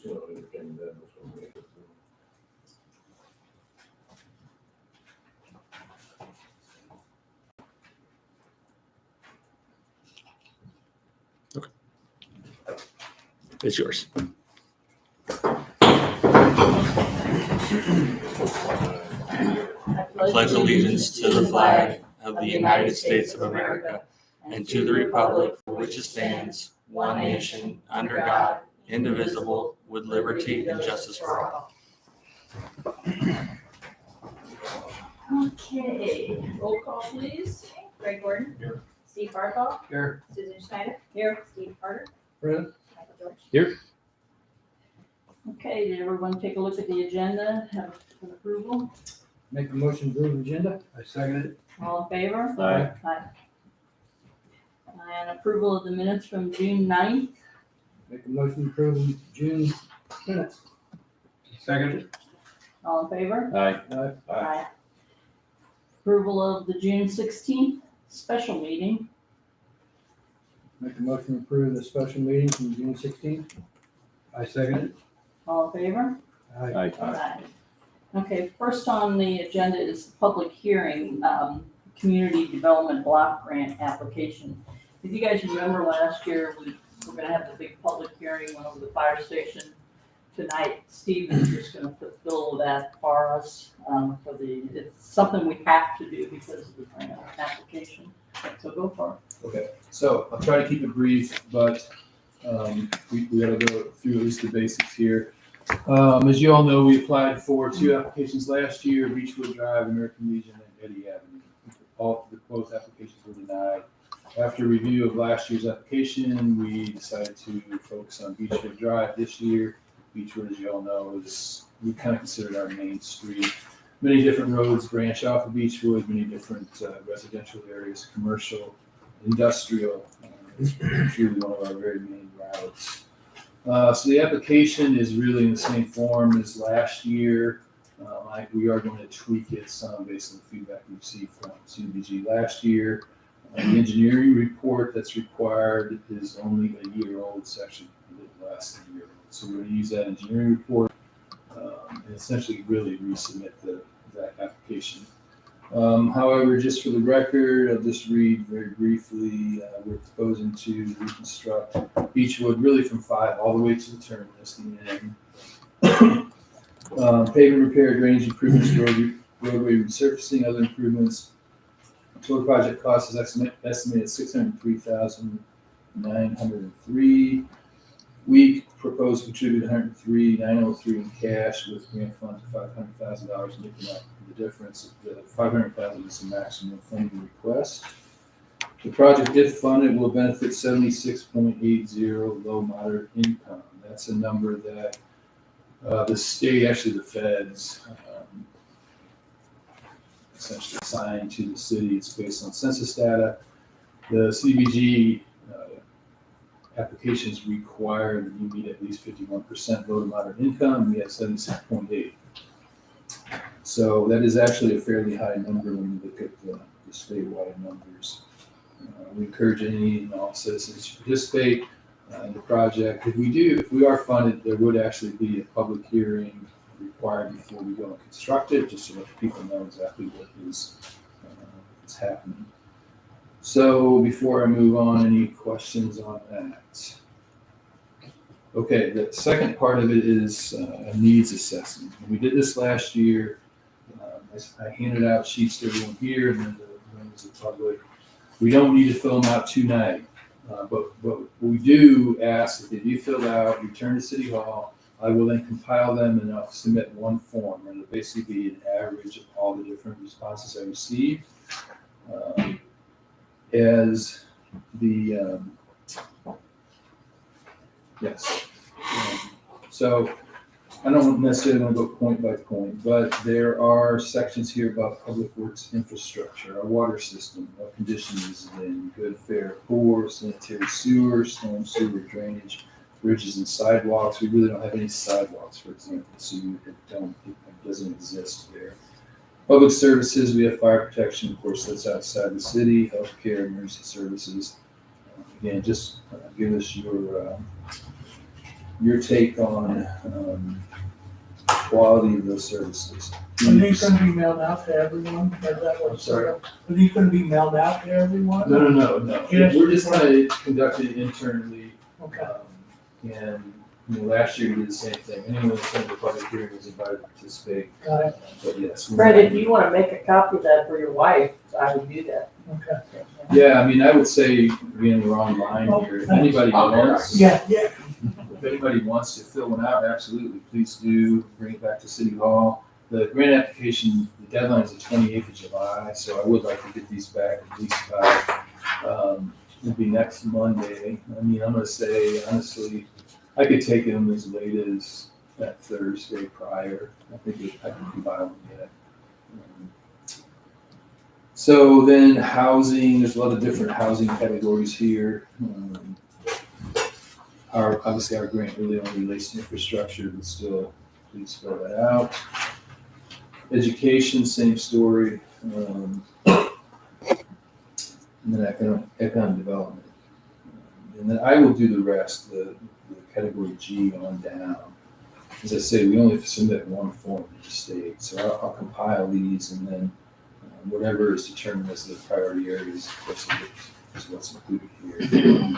just, entertain that. It's yours. I pledge allegiance to the flag of the United States of America and to the republic for which it stands, one nation, under God, indivisible, with liberty and justice for all. Okay, roll call please. Greg Gordon. Here. Steve Barthol. Here. Susan Schneider. Here. Steve Carter. Brent. Michael George. Here. Okay, did everyone take a look at the agenda, have an approval? Make the motion to approve the agenda. I second it. All in favor? Aye. Aye. And approval of the minutes from June 9th. Make a motion to approve the June minutes. Second. All in favor? Aye. Aye. Approval of the June 16th special meeting. Make a motion to approve the special meeting from June 16th. I second it. All in favor? Aye. Aye. Okay, first on the agenda is the public hearing, community development block grant application. If you guys remember last year, we were gonna have the big public hearing, went over the fire station. Tonight, Steve is just gonna fulfill that for us, it's something we have to do because of the grant application. So go for it. Okay, so I'll try to keep it brief, but we gotta go through at least the basics here. As you all know, we applied for 2 applications last year, Beechwood Drive, American Legion, and Eddy Avenue. All the both applications were denied. After review of last year's application, we decided to focus on Beechwood Drive this year. Beechwood, as you all know, we kind of considered our main street. Many different roads branch off of Beechwood, many different residential areas, commercial, industrial. It's really one of our very main routes. So the application is really in the same form as last year. We are going to tweak it some based on the feedback we received from CDBG last year. The engineering report that's required is only a year old. It's actually a little less than a year old. So we're going to use that engineering report and essentially really resubmit that application. However, just for the record, I'll just read very briefly. We're proposing to reconstruct Beechwood really from 5 all the way to the terminus, the end. Pavement repair, drainage improvements, roadway resurfacing, other improvements. Total project cost is estimated at $603,903. We propose to contribute $103,903 in cash with grant funds of $500,000, looking at the difference. The $500,000 is the maximum funding request. The project, if funded, will benefit 76.80 low moderate income. That's a number that the state, actually the feds, essentially assigned to the city. It's based on census data. The CDBG applications require that you meet at least 51% low to moderate income. We have 76.8. So that is actually a fairly high number when you look at the statewide numbers. We encourage any and all citizens to participate in the project. If we are funded, there would actually be a public hearing required before we go and construct it, just so that people know exactly what is happening. So before I move on, any questions on that? Okay, the second part of it is a needs assessment. When we did this last year, I handed out sheets to everyone here and then the members of the public. We don't need to fill them out tonight, but we do ask that they be filled out, return to City Hall. I will then compile them and I'll submit one form, and it'll basically be an average of all the different responses I received. As the yes, so I don't necessarily want to go point by point, but there are sections here about public works infrastructure, our water system, what condition is it in, good, fair, poor, sanitary sewer, storm sewer, drainage, bridges and sidewalks. We really don't have any sidewalks, for example, so it doesn't exist there. Public services, we have fire protection, of course, that's outside the city, healthcare, emergency services. Again, just give us your your take on quality of those services. Are these gonna be mailed out to everyone? Is that what? I'm sorry? Are these gonna be mailed out to everyone? No. Yes. We're just kind of conducting internally. Okay. And last year we did the same thing. Anyone who attended the public hearing was invited to participate. Got it. But yes. Fred, if you wanna make a copy of that for your wife, I would do that. Okay. Yeah, I mean, I would say, again, we're online here. If anybody wants, Yeah. if anybody wants to fill one out, absolutely, please do. Bring it back to City Hall. The grant application, the deadline is the 28th of July, so I would like to get these back at least by, it'll be next Monday. I mean, I'm gonna say, honestly, I could take them as late as that Thursday prior. I think I can compile them yet. So then housing, there's a lot of different housing categories here. Obviously our grant really only relates to infrastructure, but still, please fill that out. Education, same story. And then economic development. And then I will do the rest, the category G on down. As I say, we only submit one form to the state, so I'll compile these and then whatever is determined as the priority areas, of course, is what's included here.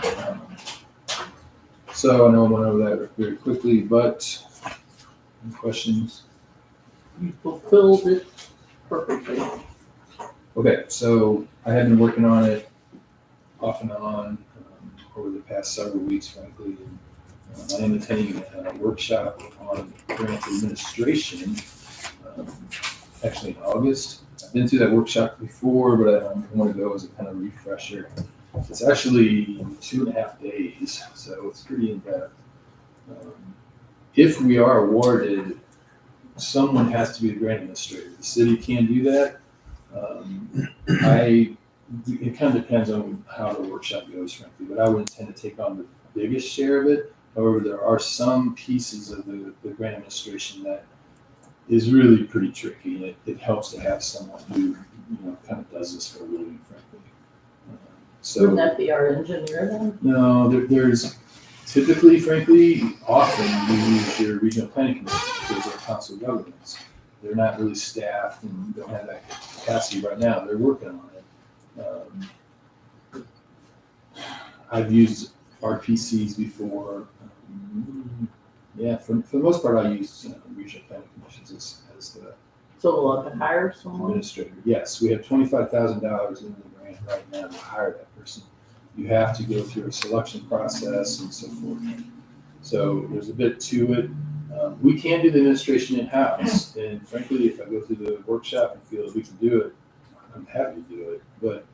So I know I went over that very quickly, but any questions? You fulfilled it perfectly. Okay, so I have been working on it off and on over the past several weeks, frankly. And, I am attending a workshop on grant administration, actually in August. I've been through that workshop before, but I want to go as a kind of refresher. It's actually 2.5 days, so it's pretty in-depth. If we are awarded, someone has to be the grant administrator. The city can do that. It kind of depends on how the workshop goes, frankly, but I would intend to take on the biggest share of it. However, there are some pieces of the grant administration that is really pretty tricky, and it helps to have someone who kind of does this for a living, frankly. Wouldn't that be our engineer then? No, there's typically, frankly, often you use your regional planning commission because they're council governments. They're not really staffed and don't have that capacity right now. They're working on it. I've used RPCs before. For the most part, I use regional planning commissions as the So we'll have to hire someone? administrator. Yes, we have $25,000 in the grant right now to hire that person. You have to go through a selection process and so forth. So there's a bit to it. We can do the administration in-house, and frankly, if I go through the workshop and feel that we can do it, I'm happy to do it. But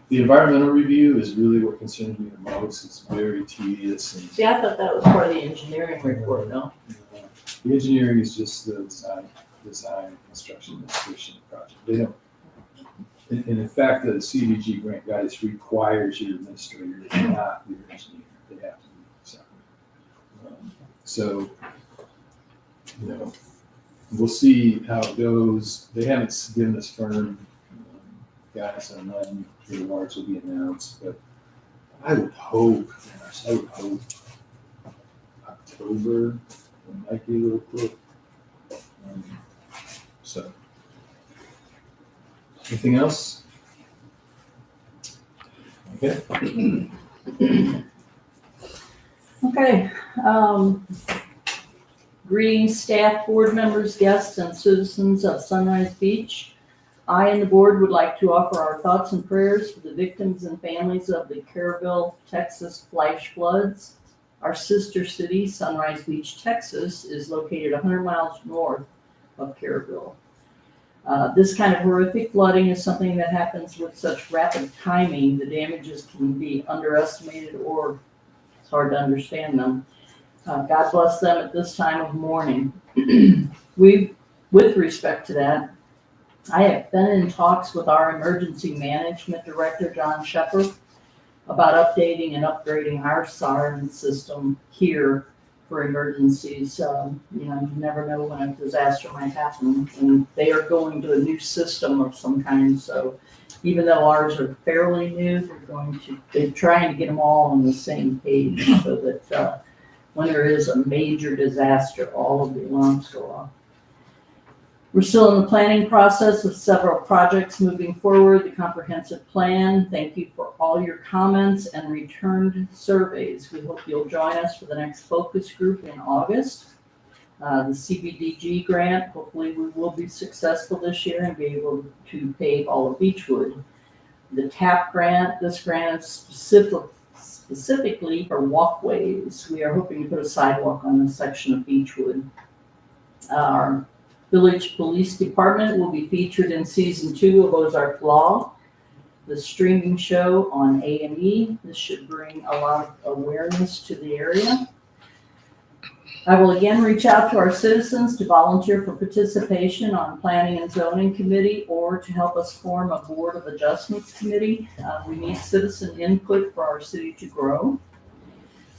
the environmental review is really what concerns me the most. It's very tedious. And See, I thought that was part of the engineering report, no? the engineering is just the design and construction administration of the project. They don't. And in fact, the CDBG grant guidance requires your administrator to not be your engineer. They have to be separate. So, we'll see how it goes. They haven't given us firm guidance on when the awards will be announced, but I would hope October, it might be a little quick. So, anything else? Okay. Okay, greetings, staff, board members, guests, and citizens of Sunrise Beach. I and the board would like to offer our thoughts and prayers for the victims and families of the Kerrville, Texas flash floods. Our sister city, Sunrise Beach, Texas, is located 100 miles north of Kerrville. This kind of horrific flooding is something that happens with such rapid timing. The damages can be underestimated or it's hard to understand them. God bless them at this time of mourning. With respect to that, I have been in talks with our emergency management director, John Shepard, about updating and upgrading our siren system here for emergencies. You never know when a disaster might happen, and they are going to a new system of some kind. So even though ours are fairly new, they're trying to get them all on the same page so that when there is a major disaster, all of the alarms go off. We're still in the planning process with several projects moving forward, the comprehensive plan. Thank you for all your comments and returned surveys. We hope you'll join us for the next focus group in August. The CBDG grant, hopefully we will be successful this year and be able to pave all of Beechwood. The TAP grant, this grant is specifically for walkways. We are hoping to put a sidewalk on this section of Beechwood. Our Village Police Department will be featured in season 2 of Ozark Law, the streaming show on A&E. This should bring a lot of awareness to the area. I will again reach out to our citizens to volunteer for participation on Planning and Zoning Committee or to help us form a Board of Adjustments Committee. We need citizen input for our city to grow.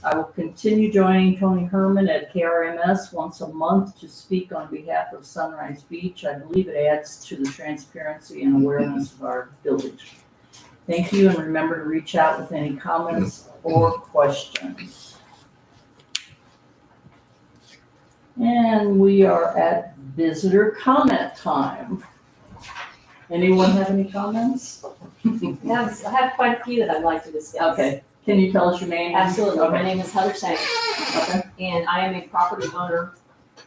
I will continue joining Tony Herman at KRMS once a month to speak on behalf of Sunrise Beach. I believe it adds to the transparency and awareness of our village. Thank you, and remember to reach out with any comments or questions. And we are at visitor comment time. Anyone have any comments? I have quite a few that I'd like to discuss. Okay, can you tell us your name? Absolutely. My Okay. name is Heather Sang, Okay. and I am a property owner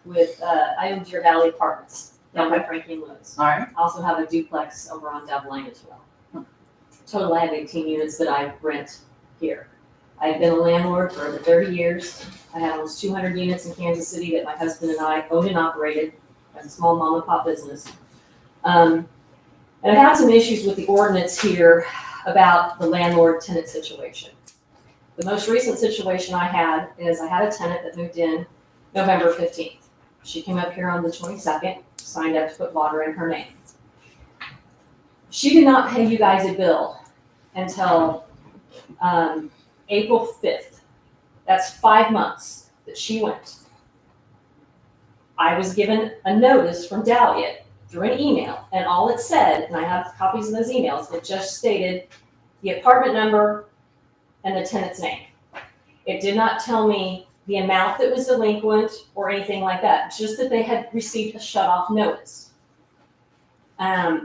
with, I own Deer Valley Apartments down by Frankie and Lowe's. All right. I also have a duplex over on Dove Lane as well. Total, I have 18 units that I rent here. I've been a landlord for over 30 years. I have almost 200 units in Kansas City that my husband and I owned and operated as a small mom and pop business. And I had some issues with the ordinance here about the landlord-tenant situation. The most recent situation I had is I had a tenant that moved in November 15th. She came up here on the 22nd, signed up to put water in her name. She did not pay you guys a bill until April 5th. That's 5 months that she went. I was given a notice from Dahlia through an email, and all it said, and I have copies of those emails, it just stated the apartment number and the tenant's name. It did not tell me the amount that was delinquent or anything like that, just that they had received a shut-off notice. I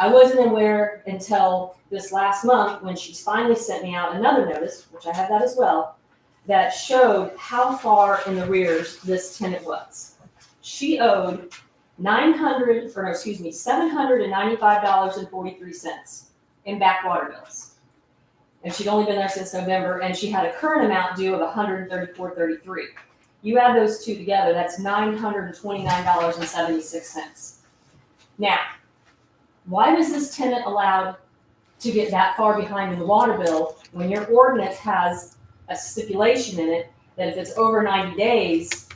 wasn't aware until this last month when she finally sent me out another notice, which I have that as well, that showed how far in the rears this tenant was. She owed $795.43 in back water bills. And she'd only been there since November, and she had a current amount due of $134.33. You add those two together, that's $929.76. Now, why was this tenant allowed to get that far behind in the water bill when your ordinance has a stipulation in it that if it's over 90 days,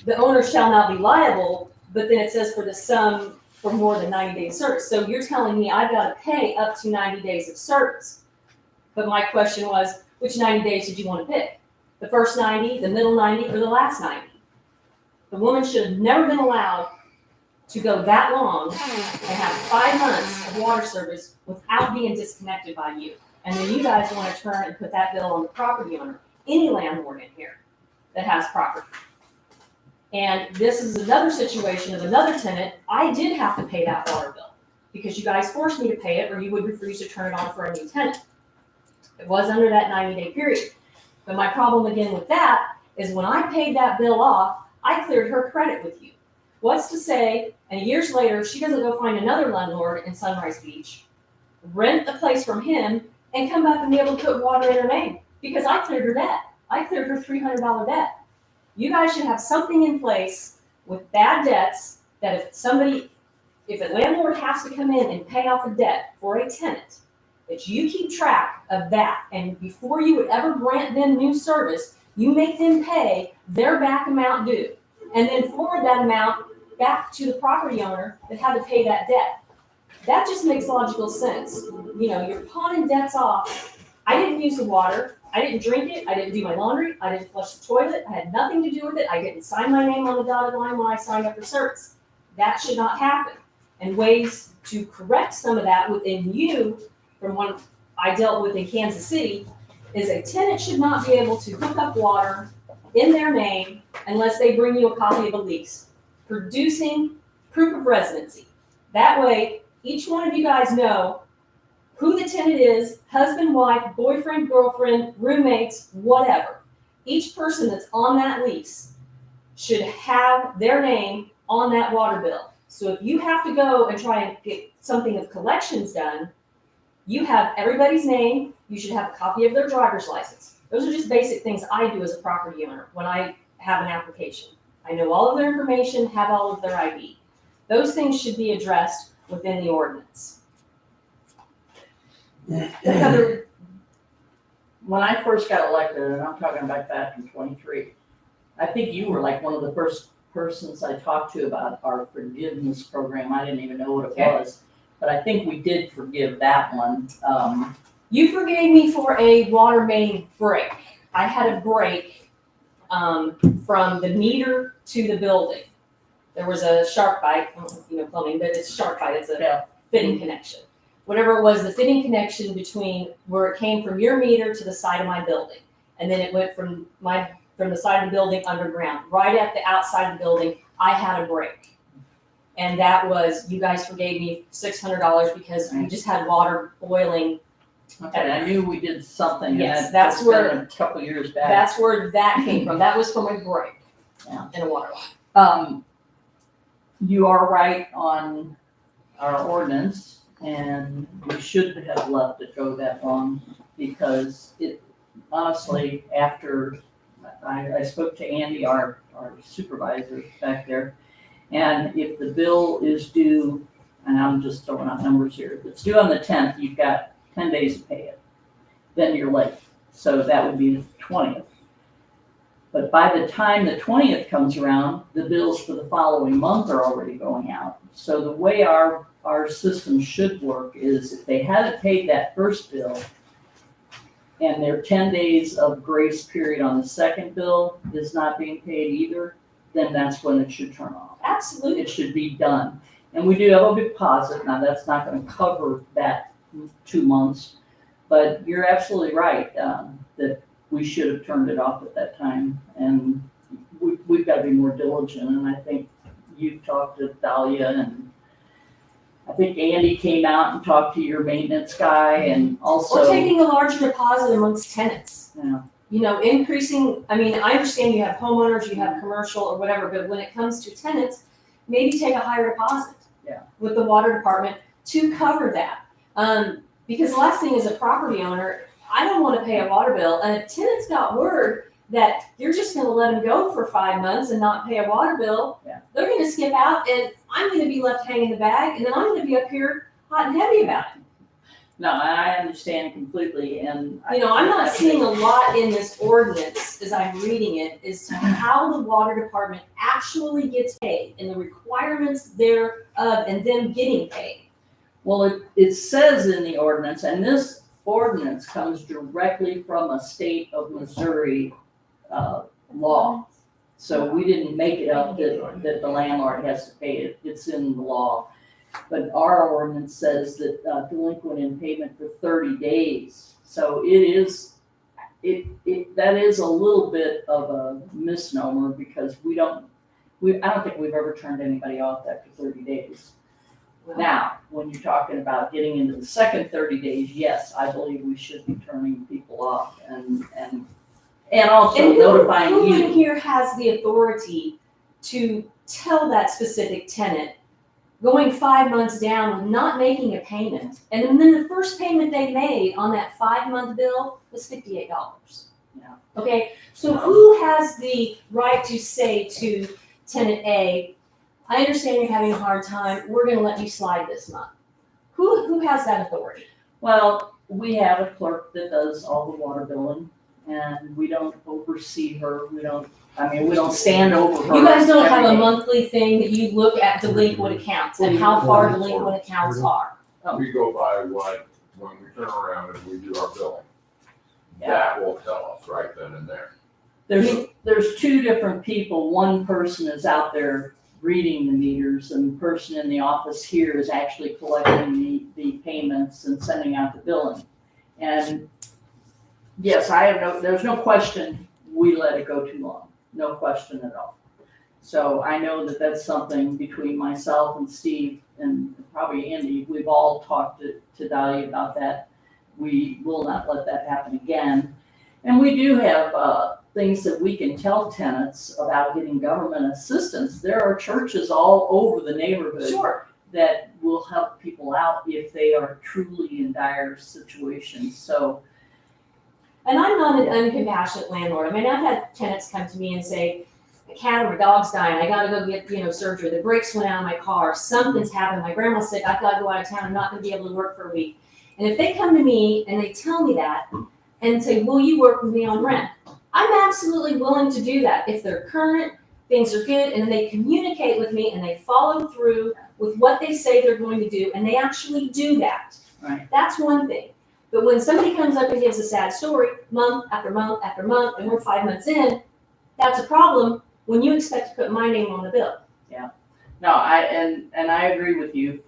the owner shall not be liable, but then it says for the sum for more than 90 days service. So you're telling me I've got to pay up to 90 days of service. But my question was, which 90 days did you want to pick? The first 90, the middle 90, or the last 90? The woman should have never been allowed to go that long and have 5 months of water service without being disconnected by you. And then you guys want to turn and put that bill on the property owner, any landlord in here that has property. And this is another situation of another tenant. I did have to pay that water bill because you guys forced me to pay it or you would refuse to turn it on for a new tenant. It was under that 90-day period. But my problem again with that is when I paid that bill off, I cleared her credit with you. What's to say, and years later, she doesn't go find another landlord in Sunrise Beach, rent the place from him, and come back and be able to put water in her name because I cleared her debt. I cleared her $300 debt. You guys should have something in place with bad debts that if a landlord has to come in and pay off a debt for a tenant, that you keep track of that. And before you would ever grant them new service, you make them pay their back amount due and then forward that amount back to the property owner that had to pay that debt. That just makes logical sense. You know, you're pawning debts off. I didn't use the water. I didn't drink it. I didn't do my laundry. I didn't flush the toilet. I had nothing to do with it. I didn't sign my name on the dotted line when I signed up for service. That should not happen. And ways to correct some of that within you, from when I dealt with in Kansas City, is a tenant should not be able to hook up water in their name unless they bring you a copy of the lease, producing proof of residency. That way, each one of you guys know who the tenant is, husband, wife, boyfriend, girlfriend, roommates, whatever. Each person that's on that lease should have their name on that water bill. So if you have to go and try and get something of collections done, you have everybody's name, you should have a copy of their driver's license. Those are just basic things I do as a property owner when I have an application. I know all of their information, have all of their ID. Those things should be addressed within the ordinance. Heather, when I first got elected, and I'm talking about back in 23, I think you were like one of the first persons I talked to about our forgiveness program. I didn't even know what it was, but I think we did forgive that one. You forgave me for a water main break. I had a break from the meter to the building. There was a shark bite, I don't know if you know plumbing, but it's a shark bite, it's a fitting connection. Whatever it was, the fitting connection between where it came from your meter to the side of my building. And then it went from the side of the building underground. Right at the outside of the building, I had a break. And that was, you guys forgave me $600 because we just had water boiling. Okay, I knew we did something. Yes, and that's it's where- been a couple years back. That's where that came from. That was from a break Yeah. in a water line. You are right on our ordinance, and we should have left it go that long, because it, honestly, after I spoke to Andy, our supervisor back there, and if the bill is due, and I'm just throwing out numbers here, if it's due on the 10th, you've got 10 days to pay it. Then you're late. So that would be the 20th. But by the time the 20th comes around, the bills for the following month are already going out. So the way our system should work is if they haven't paid that first bill and their 10 days of grace period on the second bill is not being paid either, then that's when it should turn off. Absolutely. It should be done. And we do have a deposit. Now, that's not going to cover that 2 months, but you're absolutely right that we should have turned it off at that time. And we've got to be more diligent. And I think you've talked to Dahlia, and I think Andy came out and talked to your maintenance guy, and also. Or taking a larger deposit amongst tenants. Yeah. You know, increasing, I mean, I understand you have homeowners, you have commercial or whatever, but when it comes to tenants, maybe take a higher deposit. Yeah. With the water department to cover that. Because the last thing as a property owner, I don't want to pay a water bill, and if tenants got word that you're just gonna let them go for 5 months and not pay a water bill, they're gonna skip out, and I'm gonna be left hanging the bag, and then I'm gonna be up here hot and heavy about it. No, I understand completely, and. You know, I'm not seeing a lot in this ordinance as I'm reading it as to how the water department actually gets paid and the requirements thereof and them getting paid. Well, it says in the ordinance, and this ordinance comes directly from a state of Missouri law. So we didn't make it up that the landlord has to pay it. It's in the law. But our ordinance says that delinquent in payment for 30 days. So that is a little bit of a misnomer, because I don't think we've ever turned anybody off after 30 days. Now, when you're talking about getting into the second 30 days, yes, I believe we should be turning people off and also notifying Who in you. here has the authority to tell that specific tenant, going 5 months down with not making a payment, and then the first payment they made on that 5-month bill was $58? Yeah. Okay, so who has the right to say to tenant A, I understand you're having a hard time, we're gonna let you slide this month? Who has that authority? Well, we have a clerk that does all the water billing, and we don't oversee her. We don't stand over her. You guys don't have a every day. monthly thing that you look at delinquent accounts and how far delinquent accounts are? We go by what, when we turn around and we do our billing. Yeah. That will tell us right then and there. There's two different people. One person is out there reading the meters, and the person in the office here is actually collecting the payments and sending out the billing. And yes, there's no question, we let it go too long, no question at all. So I know that that's something between myself and Steve and probably Andy, we've all talked to Dahlia about that. We will not let that happen again. And we do have, things that we can tell tenants about getting government assistance. There are churches all over the neighborhood Sure. that will help people out if they are truly in dire situations. So, And I'm not an uncompassionate landlord. I mean, I've had tenants come to me and say, my cat or my dog's dying, I gotta go get, surgery, the brakes went out of my car, something's happened, my grandma's sick, I've gotta go out of town, I'm not gonna be able to work for a week. And if they come to me and they tell me that and say, will you work with me on rent? I'm absolutely willing to do that. If they're current, things are good, and then they communicate with me and they follow through with what they say they're going to do, and they actually do that. Right. That's one thing. But when somebody comes up and gives a sad story, month after month after month, and we're 5 months in, that's a problem when you expect to put my name on the bill. no, and I agree with you.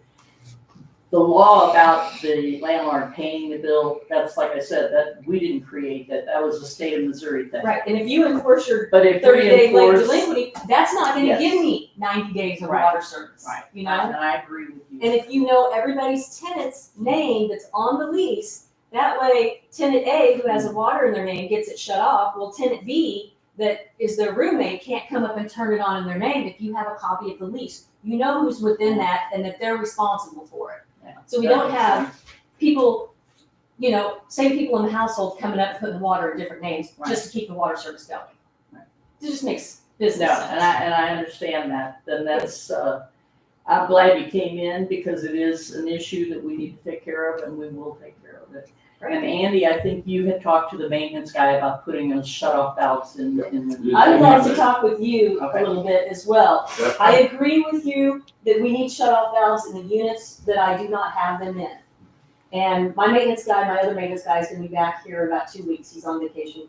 The law about the landlord paying the bill, that's like I said, that we didn't create that. That was a state of Missouri thing. Right, and if you enforce your But if 30-day we late enforce, delinquency, that's not gonna Yes. give me 90 days of Right. water service, Right. you know? And I agree with you. And if you know everybody's tenant's name that's on the lease, that way tenant A, who has a water in their name, gets it shut off. Well, tenant B, that is their roommate, can't come up and turn it on in their name if you have a copy of the lease. You know who's within that and that they're responsible for it. Yeah, So we that don't makes have sense. people, same people in the household coming up and putting water in different names just to keep the water service going. Right. It just makes No, business sense. and I understand that. Then that's, I'm glad you came in because it is an issue that we need to take care of and we will take care of it. And Andy, I think you had talked to the maintenance guy about putting those shut-off valves in the. I would love to talk with you Okay. a little bit as well. I agree with you that we need shut-off valves in the units that I do not have them in. And my maintenance guy, my other maintenance guy is gonna be back here in about 2 weeks. He's on vacation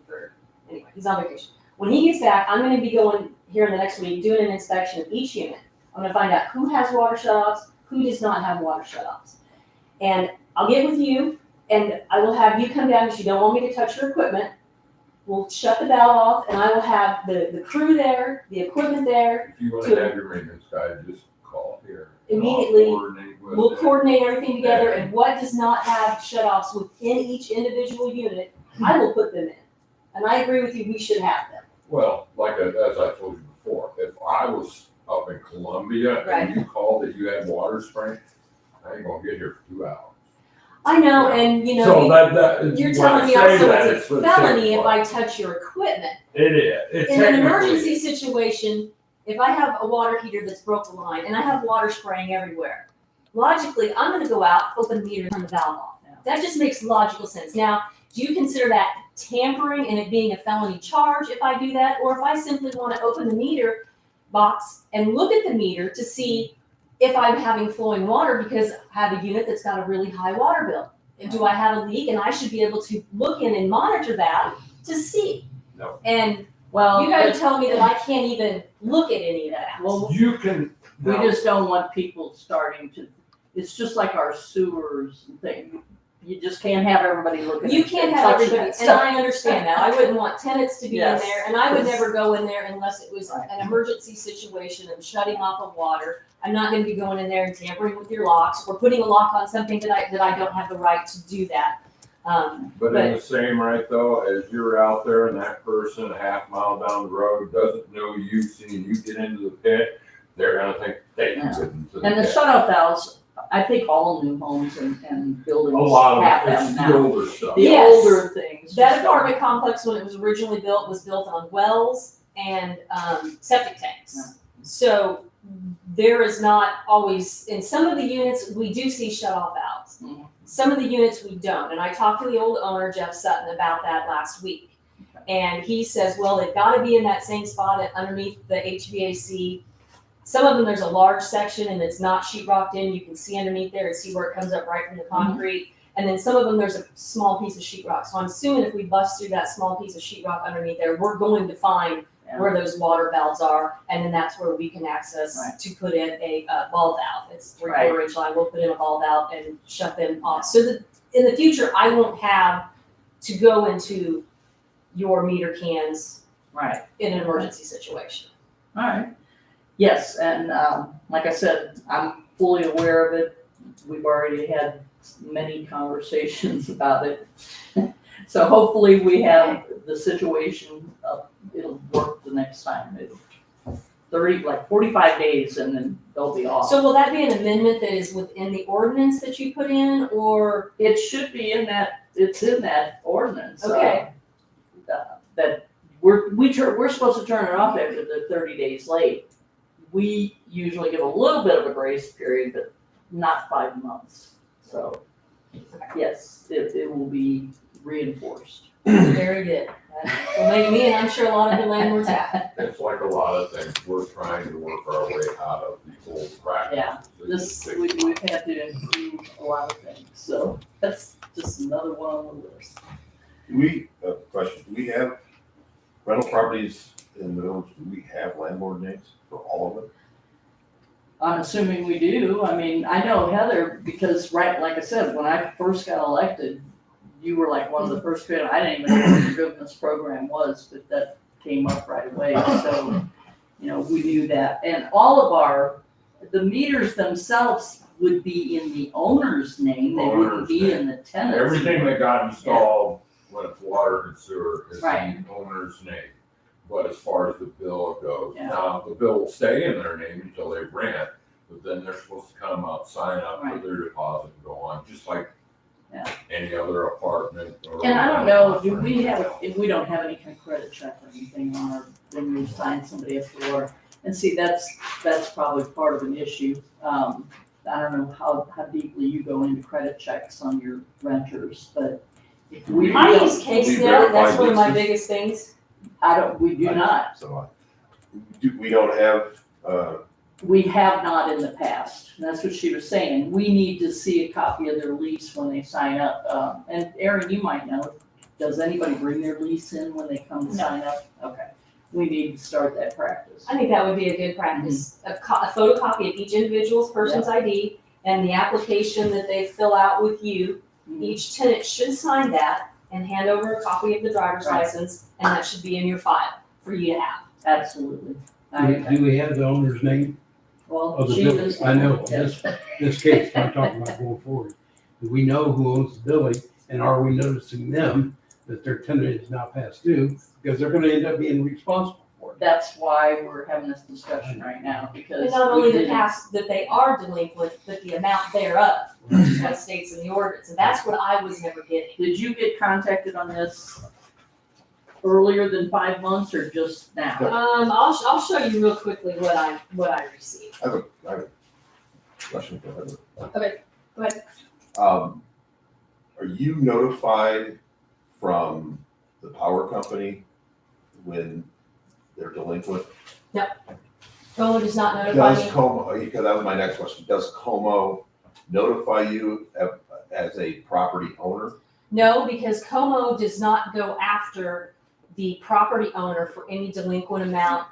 he's on vacation. When he gets back, I'm gonna be going here in the next week, doing an inspection of each unit. I'm gonna find out who has water shut-offs, who does not have water shut-offs. And I'll get with you, and I will have you come down, because you don't want me to touch your equipment. We'll shut the valve off, and I will have the crew there, the equipment there. If you want to have your maintenance guy, just call here. Immediately, I'll coordinate with We'll them. coordinate everything together, and what does not have shut-offs within each individual unit, I will put them in. And I agree with you, we should have them. Well, as I told you before, if I was up in Columbia Right. and you called that you had water spraying, I ain't gonna get here for 2 hours. I know, and So that. you're when telling I me say also that, it's a for the felony if safety I part. touch your equipment. It is. It In an technically emergency is. situation, if I have a water heater that's broke the line and I have water spraying everywhere, logically, I'm gonna go out, open the meter, turn the valve off. That just makes logical sense. Now, do you consider that tampering and it being a felony charge if I do that? Or if I simply wanna open the meter box and look at the meter to see if I'm having flowing water because I have a unit that's got a really high water bill? And do I have a leak? And I should be able to look in and monitor that to see. No. And Well, you guys are telling me that I can't even look at any of that. well, You can. we just don't want people starting to, it's just like our sewers and thing. You just can't have everybody looking. You at- can't and have touching everybody, that and stuff. I understand that. I wouldn't want tenants to be in Yes. there, and I would never go in there unless it was Right. an emergency situation and shutting off of water. I'm not gonna be going in there and tampering with your locks or putting a lock on something that I don't have the right to do that. But in the same right though, as you're out there and that person a half mile down the road doesn't know you, seeing you get into the pit, they're gonna think they can get into the And the pit. shut-off valves, I think all new homes and buildings A lot have of them it's now. the older stuff. The Yes. older things. That just don't- apartment complex, when it was originally built, was built on wells and septic tanks. So there is not always, in some of the units, we do see shut-off valves. Mhm. Some of the units we don't. And I talked to the old owner, Jeff Sutton, about that last week. And he says, well, they've got to be in that same spot underneath the HVAC. Some of them, there's a large section and it's not sheetrocked in. You can see underneath there and see where it comes up right from the concrete. And then some of them, there's a small piece of sheetrock. So I'm assuming if we bust through that small piece of sheetrock underneath there, we're going to find Yeah. where those water valves are. And then that's where we can access Right. to put in a ball valve. It's 3/4 Right. inch line. We'll put in a ball valve and shut them off. So that in the future, I won't have to go into your meter cans Right, in an emergency situation. all right. Yes, and, like I said, I'm fully aware of it. We've already had many conversations about it. So hopefully we have the situation, it'll work the next time. 45 days and then they'll be off. So will that be an amendment that is within the ordinance that you put in, or? It should be in that, it's in that ordinance. Okay. That we're supposed to turn it off after the 30 days late. We usually give a little bit of a grace period, but not 5 months. So, yes, it will be reinforced. Very good. That will make me, and I'm sure a lot of the landlords happy. It's like a lot of things, we're trying to work our way out of the old practices. Yeah, we've had to improve a lot of things, so that's just another one on the list. Do we, question, do we have rental properties in the village, do we have landlord names for all of them? I'm assuming we do. I mean, I know Heather, because like I said, when I first got elected, you were like one of the first people, I didn't even know what the forgiveness program was, but that came up right away. So, we knew that. And all of the meters themselves would be in the owner's name. They wouldn't be in the tenant's. Everything that got installed when it's water and sewer is Right. in the owner's name. But as far as the bill goes, Yeah. now the bill will stay in their name until they rent, but then they're supposed to come out, sign up for Right. their deposit and go on, just like Yeah. any other apartment. Or And I don't know, if we don't have any kind of credit check or anything on our, when we sign somebody up for water. And see, that's probably part of an issue. I don't know how deeply you go into credit checks on your renters, but if we I don't, use CaseNet, verify that's one of my leases? biggest things. we do not. So, we don't have, We have not in the past, and that's what she was saying. We need to see a copy of their lease when they sign up. And Erin, you might know, does anybody bring their lease in when they come to No. sign up? Okay, we need to start that practice. I think that would be a good practice. A photocopy of each individual's person's ID and the application that they fill out with you. Each tenant should sign that and hand over a copy of the driver's Right. license, and that should be in your file for you to have. Absolutely. Do we have the owner's name Well, of the she building? is. I know, Yes. this case, I'm talking about going forward. Do we know who owns the building, and are we noticing them that their tenant is now past due? Because they're gonna end up being responsible for it. That's why we're having this discussion right now, because. And not we only the didn't- past that they are delinquent, but the amount thereof, which is what states in the ordinance, and that's what I was never getting. Did you get contacted on this earlier than 5 months or just now? I'll show you real quickly what I received. I have a question for Heather. Okay, go ahead. Are you notified from the power company when they're delinquent? Como does not notify Does me. Como, because that was my next question, does Como notify you as a property owner? No, because Como does not go after the property owner for any delinquent amount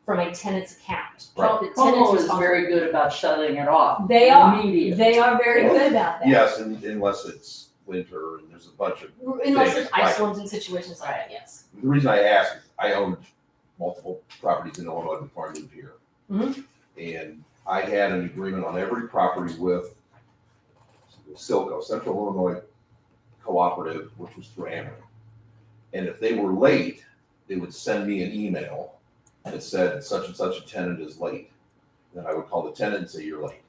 from a tenant's account. Right. The tenant's Como is responsible. very good about shutting it off. They are. Immediately. They are very good about that. Yes, unless it's winter and there's a bunch of, Unless there's Right. ice storms and situations like that, yes. the reason I ask is I owned multiple properties in Illinois before I moved here. Mhm. And I had an agreement on every property with Silco, Central Illinois Cooperative, which was through Ameren. And if they were late, they would send me an email that said such and such a tenant is late. Then I would call the tenant and say, you're late.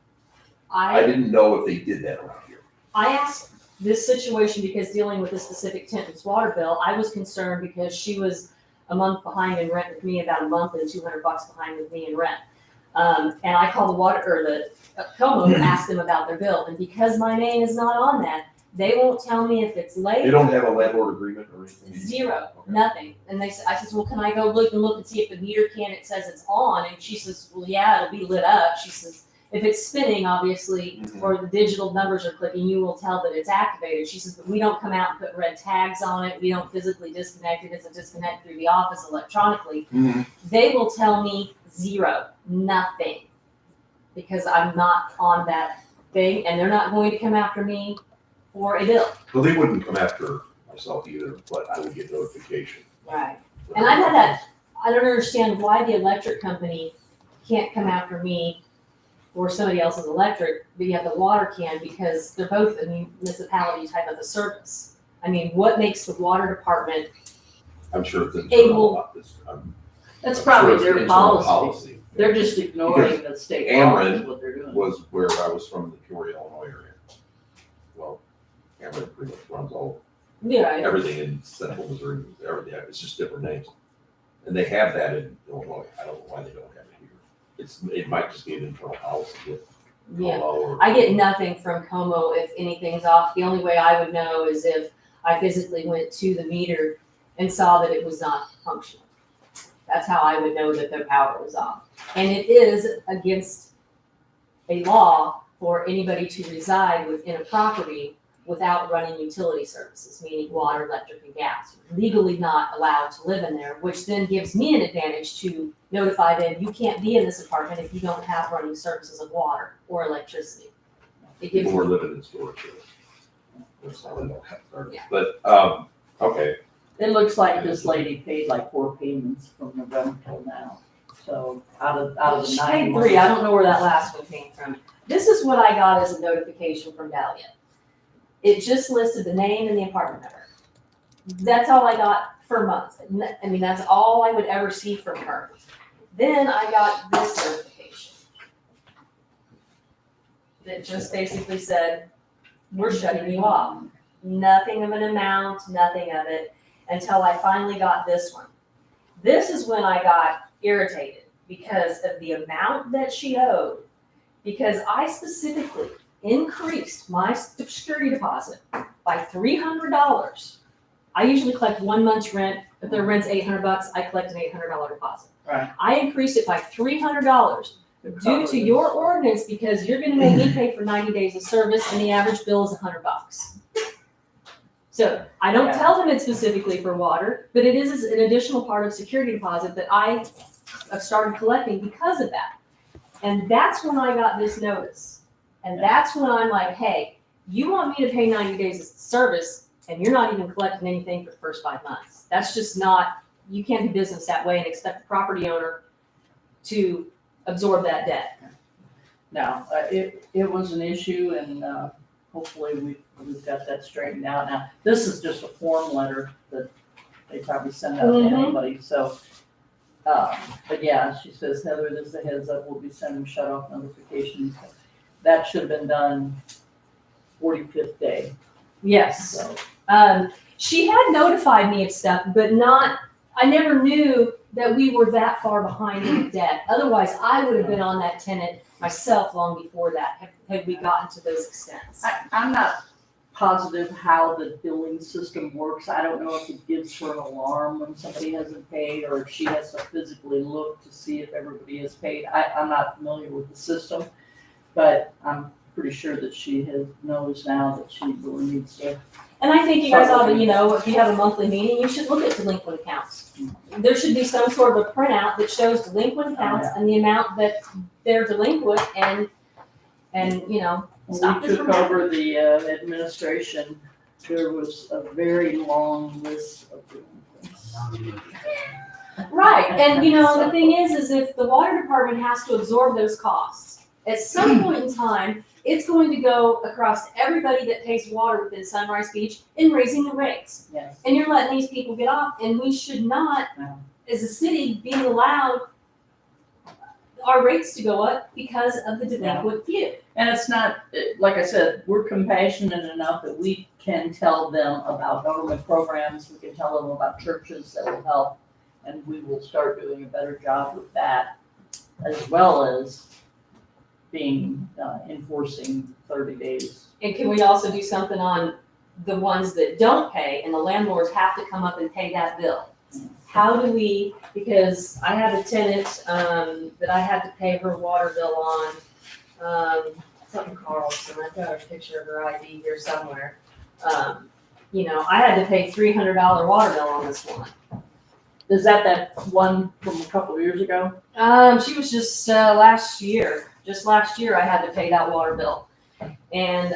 I didn't know if they did that around here. I asked this situation because dealing with a specific tenant's water bill, I was concerned because she was a month behind in rent with me, about a month and $200 behind with me in rent. And I called the Como to ask them about their bill, and because my name is not on that, they won't tell me if it's late. They don't have a landlord agreement or anything? Zero, Okay. nothing. And I said, well, can I go look and see if the meter can, it says it's on? And she says, well, yeah, it'll be lit up. She says, if it's spinning, obviously, Mhm. or the digital numbers are clicking, you will tell that it's activated. She says, but we don't come out and put red tags on it. We don't physically disconnect it. It's a disconnect through the office electronically. Mhm. They will tell me zero, nothing, because I'm not on that thing, and they're not going to come after me for a bill. Well, they wouldn't come after myself either, but I would get notification. Right. And I've had that, I don't understand why the electric company can't come after me or somebody else's electric, but yet the water can, because they're both a municipality type of a service. I mean, what makes the water department I'm sure it's Able- internal. I'm That's sure probably it's their internal policy. They're just ignoring the state law, is what they're doing. Was where I was from, the Peoria, Illinois area. Well, Ameren pretty much runs everything in central Missouri, everything, it's just different names. And they have that in Illinois, I don't know why they don't have it here. It might just be an internal policy with Yeah, Como or. I get nothing from Como if anything's off. The only way I would know is if I physically went to the meter and saw that it was not functional. That's how I would know that the power was off. And it is against a law for anybody to reside within a property without running utility services, meaning water, electric, and gas. You're legally not allowed to live in there, which then gives me an advantage to notify them, you can't be in this apartment if you don't have running services of water or electricity. It gives People were me, living in storage. That's not what that started. Yeah. But, okay, It looks like this lady paid like 4 payments from November till now. So out of the she 9 paid months. 3, I don't know where that last one came from. This is what I got as a notification from Dahlia. It just listed the name and the apartment number. That's all I got for months. I mean, that's all I would ever see from her. Then I got this notification. That just basically said, we're shutting you off. Nothing of an amount, nothing of it, until I finally got this one. This is when I got irritated because of the amount that she owed. Because I specifically increased my security deposit by $300. I usually collect 1 month's rent. If their rent's $800, I collect an $800 deposit. Right. I increased it by $300 due to your ordinance, because you're gonna make me pay for 90 days of service and the average bill is $100. So I don't tell them it's specifically for water, but it is an additional part of security deposit that I have started collecting because of that. And that's when I got this notice. And that's when I'm like, hey, you want me to pay 90 days of service and you're not even collecting anything for the first 5 months. That's just not, you can't do business that way and expect the property owner to absorb that debt. Now, it was an issue and hopefully we've got that straightened out now. This is just a form letter that they probably send out to Mhm. anybody, so. But yeah, she says, Heather, this is a heads up, we'll be sending shut off notifications. That should have been done 45th day, Yes. so. She had notified me of stuff, but not, I never knew that we were that far behind in the debt. Otherwise, I would have been on that tenant myself long before that, had we gotten to those extents. I'm not positive how the billing system works. I don't know if it gives her an alarm when somebody hasn't paid, or if she has to physically look to see if everybody has paid. I'm not familiar with the system, but I'm pretty sure that she knows now that she really needs to. And I think you guys ought to, if you have a monthly meeting, you should look at delinquent accounts. There should be some sort of a printout that shows delinquent accounts and the amount that they're delinquent and stop When this we from took happening. over the administration, there was a very long list of delinquents. Right, and the thing is if the water department has to absorb those costs, at some point in time, it's going to go across everybody that pays water within Sunrise Beach in raising the rates. Yes. And you're letting these people get off, and we should not, No. as a city, being allowed our rates to go up because of the delinquent few. And it's not, like I said, we're compassionate enough that we can tell them about government programs, we can tell them about churches that will help, and we will start doing a better job with that, as well as enforcing 30 days. And can we also do something on the ones that don't pay and the landlords have to come up and pay that bill? How do we, because I have a tenant, that I had to pay her water bill on, something Carlson, I've got a picture of her ID here somewhere. I had to pay $300 water bill on this one. Is that one from a couple of years ago? She was just last year. Just last year, I had to pay that water bill. And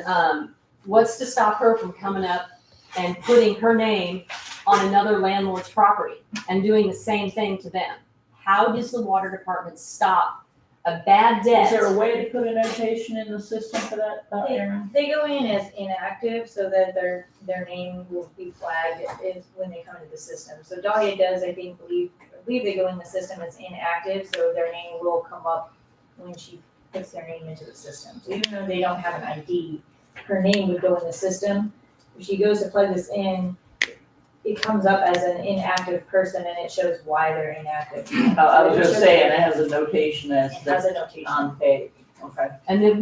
what's to stop her from coming up and putting her name on another landlord's property and doing the same thing to them. How does the water department stop a bad debt? Is there a way to put a notation in the system for that, Aaron? They go in as inactive so that their name will be flagged is when they come into the system. So Dahlia does, I believe they go in the system as inactive, so their name will come up when she puts their name into the system. So even though they don't have an ID, her name would go in the system. If she goes to plug this in, it comes up as an inactive person and it shows why they're inactive. I was just saying, it has a notation It as has a notation. unpaid, okay. And then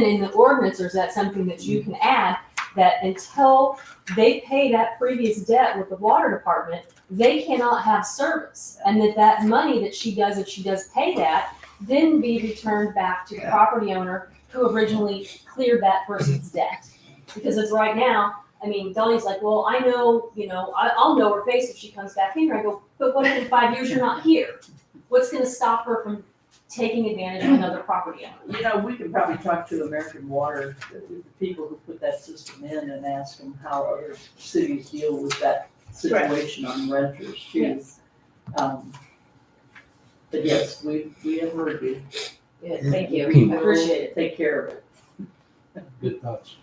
in the ordinance, or is that something that you can add, that until they pay that previous debt with the water department, they cannot have service? And that money that she does, if she does pay that, then be returned back to the property owner who originally cleared that person's debt. Because it's right now, I mean, Donnie's like, well, I know, I'll know her face if she comes back in here. I go, but what if in 5 years you're not here? What's gonna stop her from taking advantage of another property owner? We could probably talk to American Water, the people who put that system in, and ask them how other cities deal with that situation on renters too. Yes. But yes, we have heard you. Good, thank you. We I appreciate it. Take care of it. Good thoughts.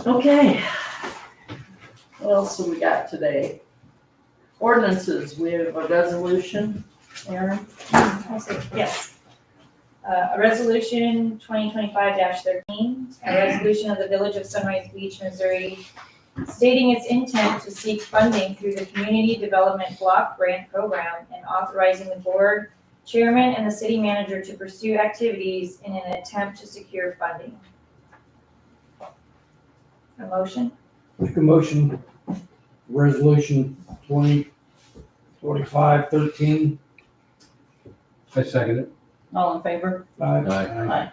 Okay. What else have we got today? Ordinances, we have a resolution, Aaron? Yes. A resolution 2025-13, a resolution of the Village of Sunrise Beach, Missouri, stating its intent to seek funding through the Community Development Block Grant Program and authorizing the board, chairman, and the city manager to pursue activities in an attempt to secure funding. A motion? Make a motion, resolution 2025-13. I second it. All in favor? Aye.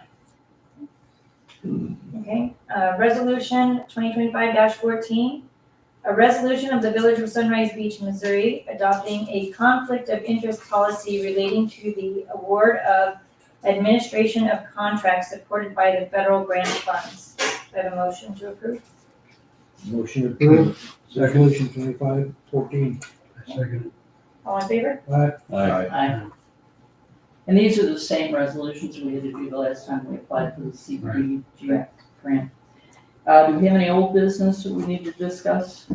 Okay, resolution 2025-14, a resolution of the Village of Sunrise Beach, Missouri, adopting a conflict of interest policy relating to the award of administration of contracts supported by the federal grant funds. Do I have a motion to approve? Motion approved, resolution 25-14. I second All in favor? Aye. And these are the same resolutions we had to do the last time we applied for the CDBG grant. Do we have any old business that we need to discuss?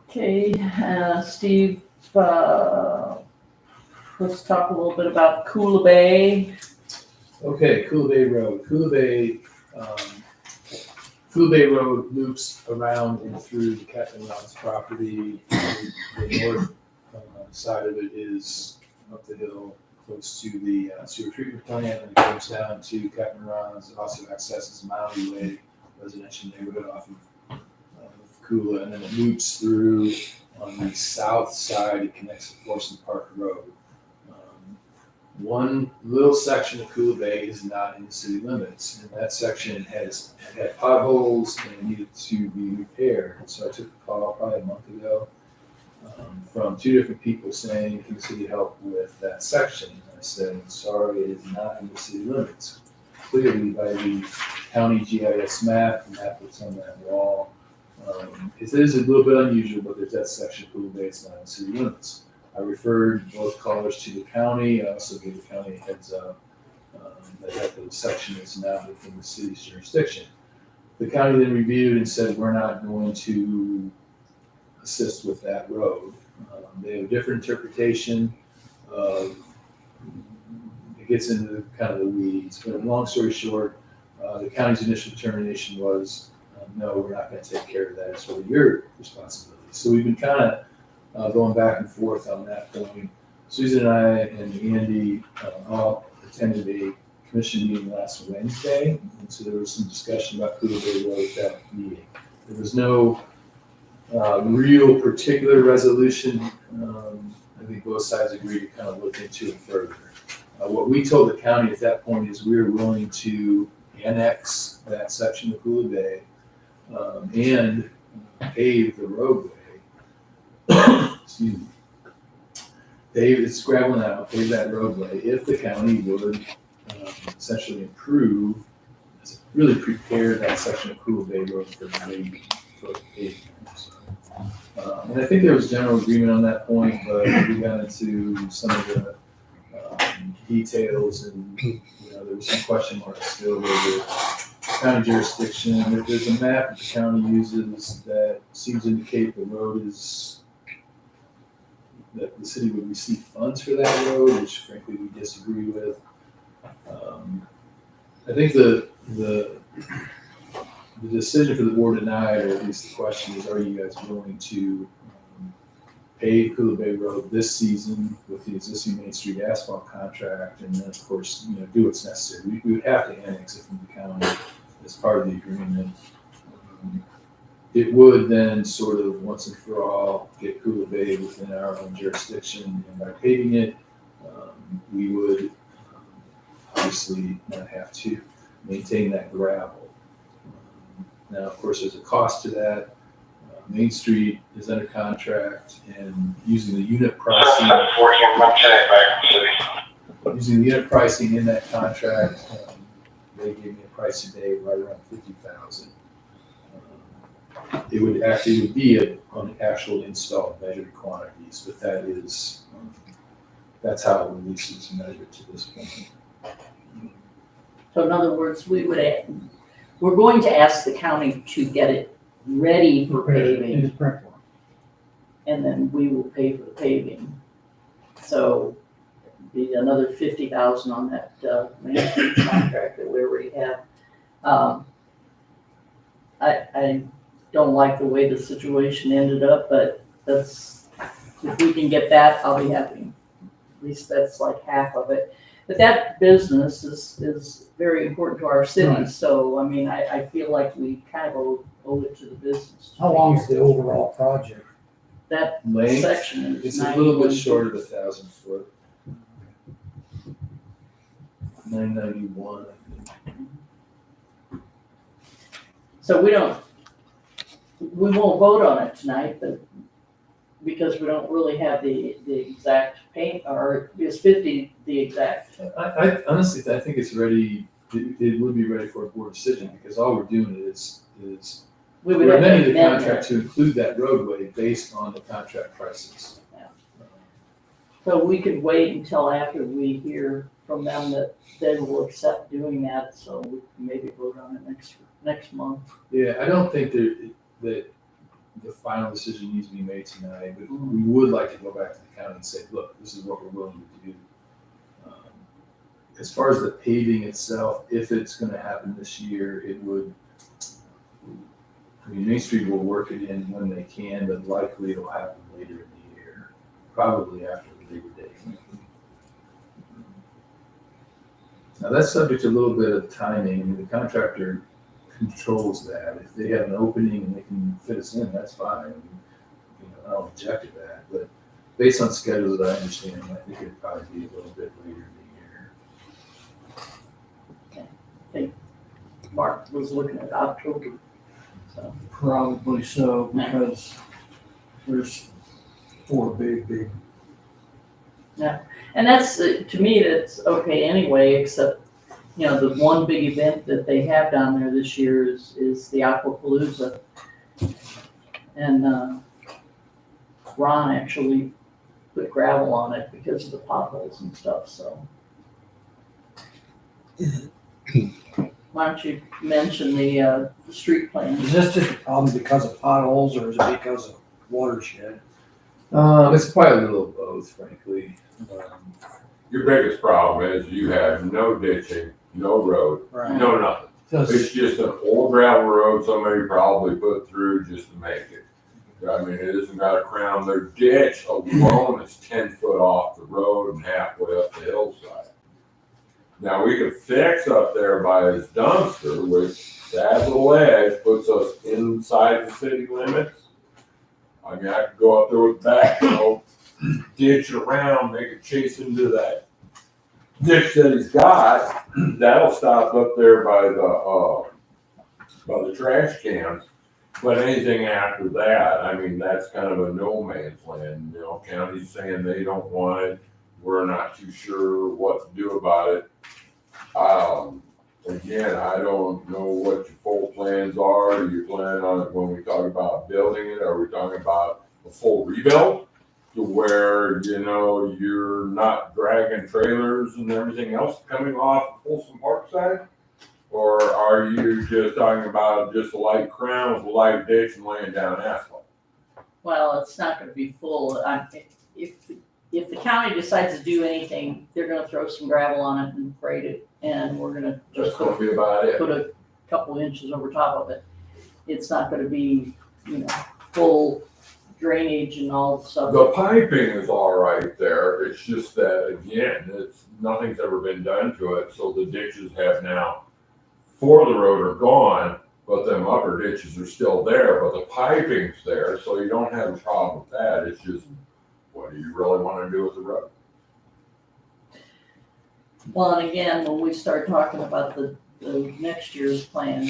Okay, Steve, let's talk a little bit about Kula Bay. Okay, Cool Bay Road. Cool Bay Road loops around and through the Captain Rounds property. The north side of it is up the hill, close to the sewer treatment plant, and it goes down to Captain Rounds. It also accesses Maui Way, residential neighborhood off of Kula, and then it loops through on the south side. It connects to Forest Park Road. One little section of Kula Bay is not in the city limits, and that section had potholes and needed to be repaired. So I took a call probably a month ago from two different people saying, can the city help with that section? And I said, sorry, it is not in the city limits. Clearly by the county GIS map, and that that's on that wall. It is a little bit unusual, but there's that section of Kula Bay, it's not in the city limits. I referred both callers to the county. I also gave the county a heads up that the section is not within the city's jurisdiction. The county then reviewed and said, we're not going to assist with that road. They have a different interpretation of, it gets into kind of the weeds, but long story short, the county's initial determination was, no, we're not going to take care of that. It's really your responsibility. So we've been kind of going back and forth on that point. Susan and I and Andy all attended a commission meeting last Wednesday, and so there was some discussion about Kula Bay Road at that meeting. There was no real particular resolution. I think both sides agreed to kind of look into it further. What we told the county at that point is we were willing to annex that section of Kula Bay and pave the roadway. Excuse me. it's gravel now, pave that roadway, if the county would essentially improve, really prepare that section of Cool Bay Road for paving. And I think there was general agreement on that point, but we got into some of the details and, there was some question marks still over county jurisdiction. There's a map that the county uses that seems to indicate the road is, that the city would receive funds for that road, which frankly we disagree with. I think the decision for the board tonight, or at least the question is, are you guys willing to pave Cooler Bay Road this season with the existing Main Street asphalt contract, and then of course, do what's necessary. We would have to annex it from the county as part of the agreement. It would then sort of once and for all get Cooler Bay within our own jurisdiction, and by paving it, we would obviously not have to maintain that gravel. Now, of course, there's a cost to that. Main Street is under contract, and using the unit pricing. Using the unit pricing in that contract, they gave me a price today right around $50,000. It would actually be on actual installed measured quantities, but that's how the lease is measured to this point. So in other words, we're going to ask the county to get it ready for paving, In the print form. and then we will pay for the paving. So be another $50,000 on that Main Street contract that we already have. I don't like the way the situation ended up, but if we can get that, I'll be happy. At least that's like half of it. But that business is very important to our city, Right. so I mean, I feel like we kind of owe it to the business. How long is the overall project? That Length, section is it's a little bit 91 short of 1,000 foot. 991, I think. So we won't vote on it tonight, but because we don't really have the exact paint, or is 50 the exact? I honestly, I think it's ready, it would be ready for a board decision, because all we're doing is We would we're have to amending the amend contract that. to include that roadway based on the contract prices. So we could wait until after we hear from them that they will accept doing that, so we can maybe vote on it next month. Yeah, I don't think that the final decision needs to be made tonight, but we would like to go back to the county and say, look, this is what we're willing to do. As far as the paving itself, if it's gonna happen this year, it would, Main Street will work it in when they can, but likely it'll happen later in the year, probably after Labor Day. Now, that's subject to a little bit of timing. I mean, the contractor controls that. If they have an opening and they can fit us in, that's fine. I mean, I don't object to that, but based on schedules that I understand, I think it'd probably be a little bit later in the year. Mark was looking at October, so. Probably so, because there's 4 big. And that's, to me, that's okay anyway, except, the one big event that they have down there this year is the Aquapalooza. And Ron actually put gravel on it because of the potholes and stuff, so. Why don't you mention the street plan? Is this just a problem because of potholes, or is it because of watershed? It's probably a little of both, frankly. Your biggest problem is you have no ditching, no road, no nothing. It's just an old gravel road somebody probably put through just to make it. I mean, it isn't got a crown. Their ditch alone is 10 foot off the road and halfway up the hillside. Now, we could fix up there by his dumpster, which that little edge puts us inside the city limits. I mean, I could go up there with backhoe, ditch around, make it chase into that ditch that he's got. That'll stop up there by the trash cans. But anything after that, I mean, that's kind of a no man's land, county's saying they don't want it, we're not too sure what to do about it. Again, I don't know what your full plans are, do you plan on it when we talk about building it, are we talking about a full rebuild? To where, you're not dragging trailers and everything else coming off Folsom Parkside? Or are you just talking about just a light crown with a light ditch and laying down asphalt? Well, it's not gonna be full. If the county decides to do anything, they're gonna throw some gravel on it and grade it, and we're gonna That's just gonna be about it. put a couple inches over top of it. It's not gonna be, full drainage and all the stuff. The piping is all right there, it's just that, again, nothing's ever been done to it, so the ditches have now, for the road are gone, but them upper ditches are still there, but the piping's there, so you don't have a problem with that, it's just, what do you really wanna do with the road? Well, and again, when we start talking about the next year's plan,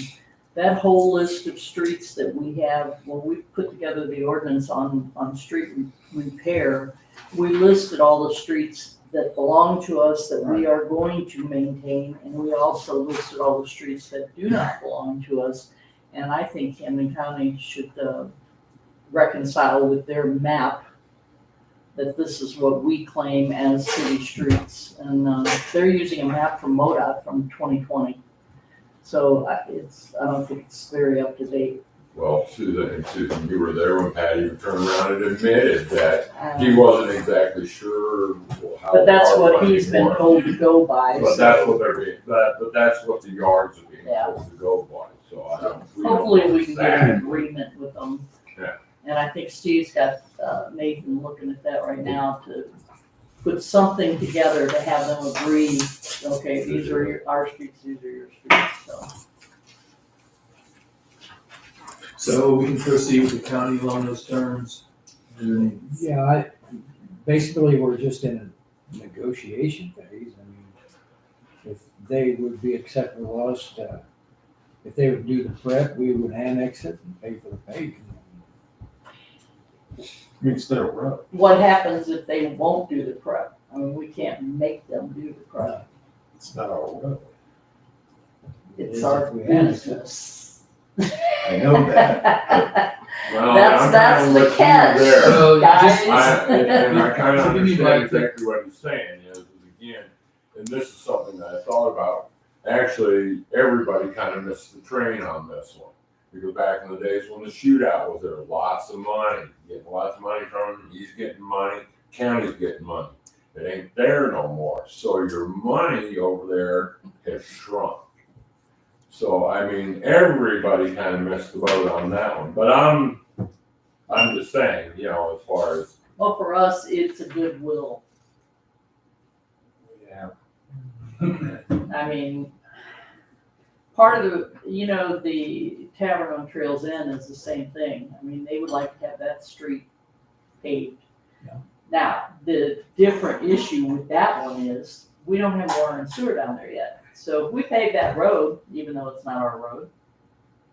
that whole list of streets that we have, when we put together the ordinance on street repair, we listed all the streets that belong to us that we are going to maintain, and we also listed all the streets that do not belong to us. And I think Camden County should reconcile with their map that this is what we claim as city streets. And they're using a map from MoDOT from 2020. So I don't think it's very up to date. Well, Susan, you were there when Patty turned around and admitted that he wasn't exactly sure how. But that's our what funding he's been worked. told to go by. But so that's what they're being, but that's what the yards are being Yeah. told to go by, so I don't. we don't Hopefully know we can get an exactly. agreement with them. Yeah. And I think Steve's got Nathan looking at that right now to put something together to have them agree, okay, these are our streets, these are your streets, so. So we can proceed with the county along those terms. Yeah, basically, we're just in a negotiation phase. I mean, if they would be acceptable to us, if they would do the prep, we would annex it and pay for the paving. It's their road. What happens if they won't do the prep? I mean, we can't make them do the prep. It's not our road. It's If our we annex it. business. I know that. Well, That's I'm that's kinda the with you catch, there. So just- guys. And I kind of Give me understand my- exactly what he's saying, again, and this is something that I thought about. Actually, everybody kind of missed the train on this one. Because back in the days when the shootout was there, lots of money, getting lots of money from him, he's getting money, county's getting money. It ain't there no more, so your money over there has shrunk. So, I mean, everybody kind of missed the boat on that one, but I'm just saying, as far as. Well, for us, it's a goodwill. Yeah. I mean, part of the Tavern on Trails End is the same thing. I mean, they would like to have that street paved. Yeah. Now, the different issue with that one is we don't have water and sewer down there yet. So if we pave that road, even though it's not our road,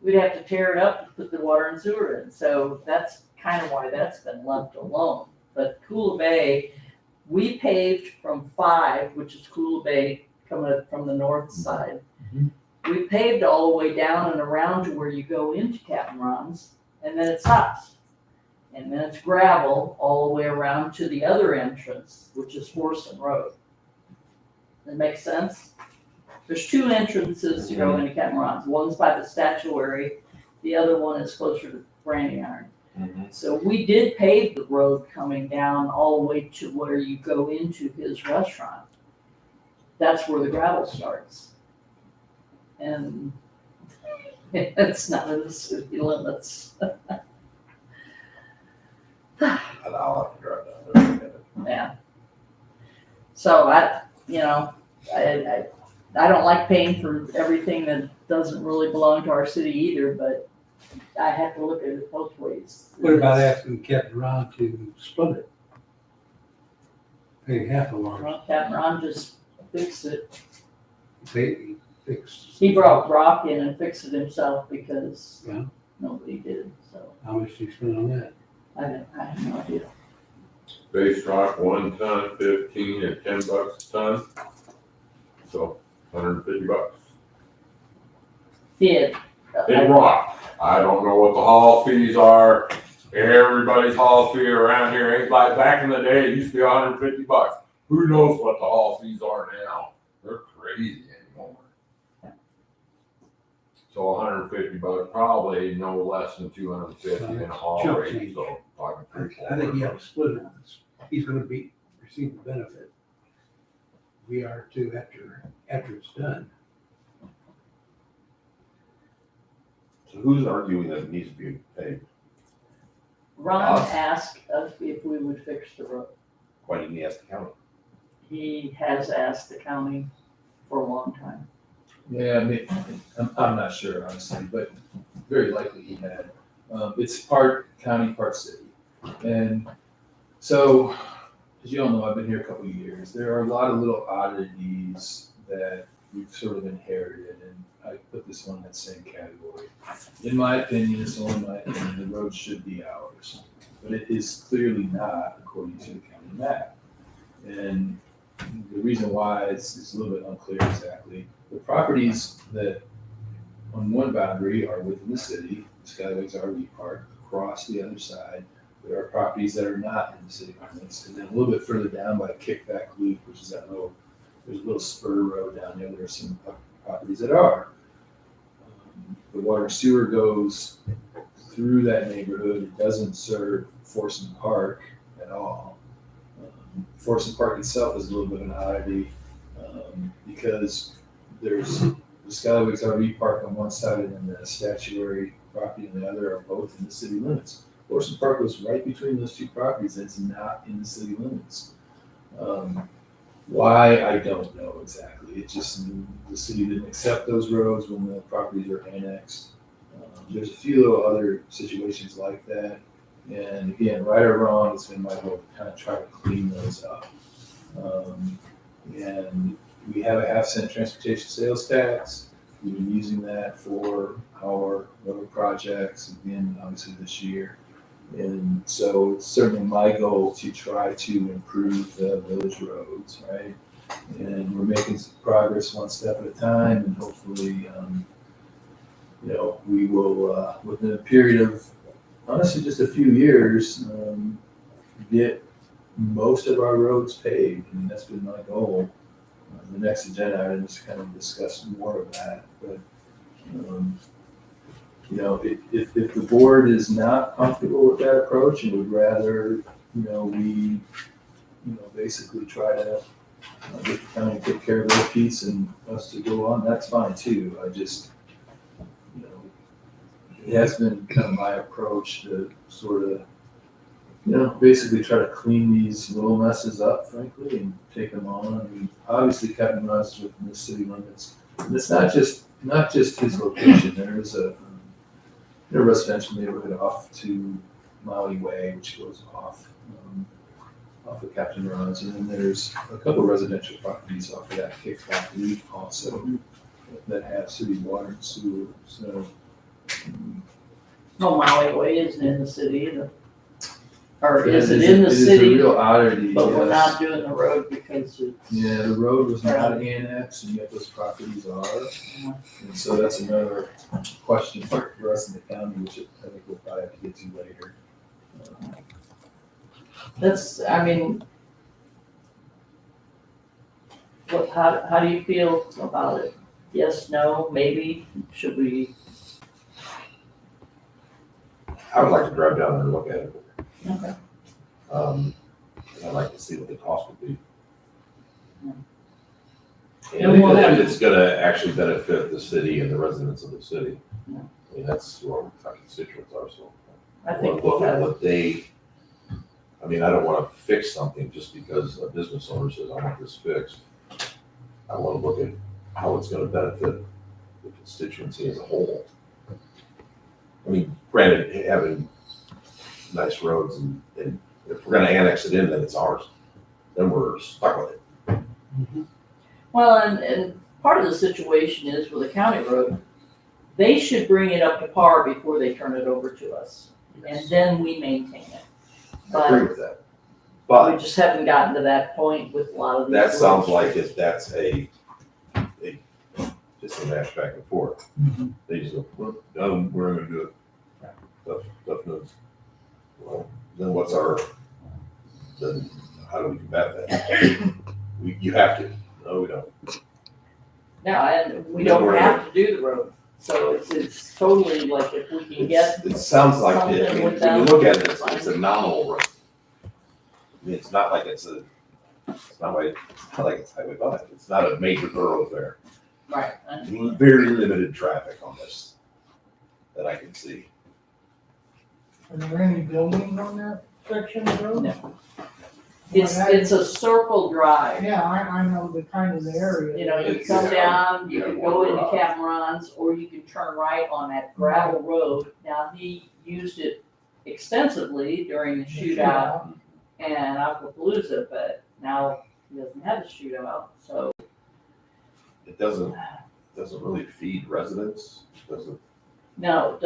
we'd have to tear it up to put the water and sewer in. So that's kind of why that's been left alone. But Kula Bay, we paved from 5, which is Kula Bay coming up from the north side. We paved all the way down and around to where you go into Captain Ron's, and then it stops. And then it's gravel all the way around to the other entrance, which is Horson Road. That makes sense? There's 2 entrances to go into Captain Ron's. One's by the statuary, the other one is closer to Branding Iron. So we did pave the road coming down all the way to where you go into his restaurant. That's where the gravel starts. And it's not in the city limits. I'll have to drive down there. Yeah. So I don't like paying for everything that doesn't really belong to our city either, but I have to look at it both ways. What about asking Captain Ron to split it? Pay half of ours. Well, Captain Ron just fixed it. Pay, fix. He brought rock in and fixed it himself because Yeah. nobody did, so How much do you spend on that? I have no idea. Base rock, 1 ton, 15 and $10 a ton. So $150. Yeah. In rock. I don't know what the haul fees are. Everybody's haul fee around here ain't like back in the day. It used to be $150. Who knows what the haul fees are now? They're crazy anymore. So $150, probably no less than 250 in a haul Chump rate. change. So talking I think you have to split it. He's gonna receive the benefit. We are too after it's done. So who's arguing that it needs to be paid? Ron Us. asked us if we would fix the road. Why didn't he ask the county? He has asked the county for a long time. Yeah, I mean, I'm not sure honestly, but very likely he had. It's part county, part city. And so, as you all know, I've been here a couple of years. There are a lot of little oddities that we've sort of inherited, and I put this one in that same category. In my opinion, it's only my opinion, the road should be ours, but it is clearly not according to the county map. And the reason why is a little bit unclear exactly. The properties that on one boundary are within the city, Skyways RV Park. Across the other side, there are properties that are not in the city limits. And then a little bit further down by Kickback Loop, which is that little, there's a little spur road down there. There are some properties that are. The water and sewer goes through that neighborhood. It doesn't serve Forson Park at all. Forson Park itself is a little bit of an oddity because there's the Skyways RV Park on one side and then the statuary property on the other are both in the city limits. Forson Park was right between those two properties. It's not in the city limits. Why, I don't know exactly. It just, the city didn't accept those roads when the properties were annexed. There's a few little other situations like that. And again, right or wrong, it's been my goal to kind of try to clean those up. And we have a 50-cent transportation sales tax. We've been using that for our road projects again, obviously this year. And so it's certainly my goal to try to improve the village roads, right? And we're making some progress one step at a time, and hopefully, we will, within a period of, honestly, just a few years, get most of our roads paved. I mean, that's been my goal. The next agenda item is to kind of discuss more of that, but if the board is not comfortable with that approach and would rather, we, basically try to get the county to take care of their piece and us to go on, that's fine too. I just, it has been kind of my approach to sort of, basically try to clean these little messes up, frankly, and take them on. I mean, obviously Captain Russ is within the city limits. And it's not just his location. There is a residential neighborhood off to Maui Way, which goes off of Captain Ron's, and then there's a couple residential properties off of that Kickback Loop also that have city water and sewer. So, No, Maui Way isn't in the city either. Or it is it in the is a city, real oddity, but we're yes. not doing the road because it's. Yeah, the road was not annexed, and yet those properties are. And so that's another question for us in the county, which I think we'll probably have to get to later. How do you feel about it? Yes, no, maybe, should we? I would like to drive down there and look at it. Okay. And I'd like to see what the cost would be. And And we'll have- if it's gonna actually benefit the city and the residents of the city. Yeah. I mean, that's who our constituents are, so. I think Look we'll at have, what they, I mean, I don't wanna fix something just because a business owner says, I want this fixed. I wanna look at how it's gonna benefit the constituency as a whole. I mean, granted, having nice roads and if we're gonna annex it in, then it's ours. Then we're stuck with it. well, and part of the situation is with a county road, they should bring it up to par before they turn it over to us, and then we maintain it. I agree But with that. we But just haven't gotten to that point with a lot of these. that sounds roads. like if that's just a match back and forth. They just go, well, no, we're gonna do it. Stuff moves. Well, then then how do we combat that? You have to. No, we don't. No, and we don't have to do the road, so it's totally like if we can get, It sounds like it. I something mean, with when you them, look at it, it's it's a nominal road. I mean, it's not like it's not like it's Highway 5. It's not a major thoroughfare. right. Very limited traffic on this that I can see. Are there any buildings on that section of road? No. It's a circle drive. Yeah, I know the kind of the area. You know, you It's- come yeah, down, you yeah, can go into water. Camerons, or you can turn right on that gravel road. Now, he used it extensively during the shootout and Aquapalooza, but now he doesn't have a shootout, so. It doesn't really feed residents, does it? No,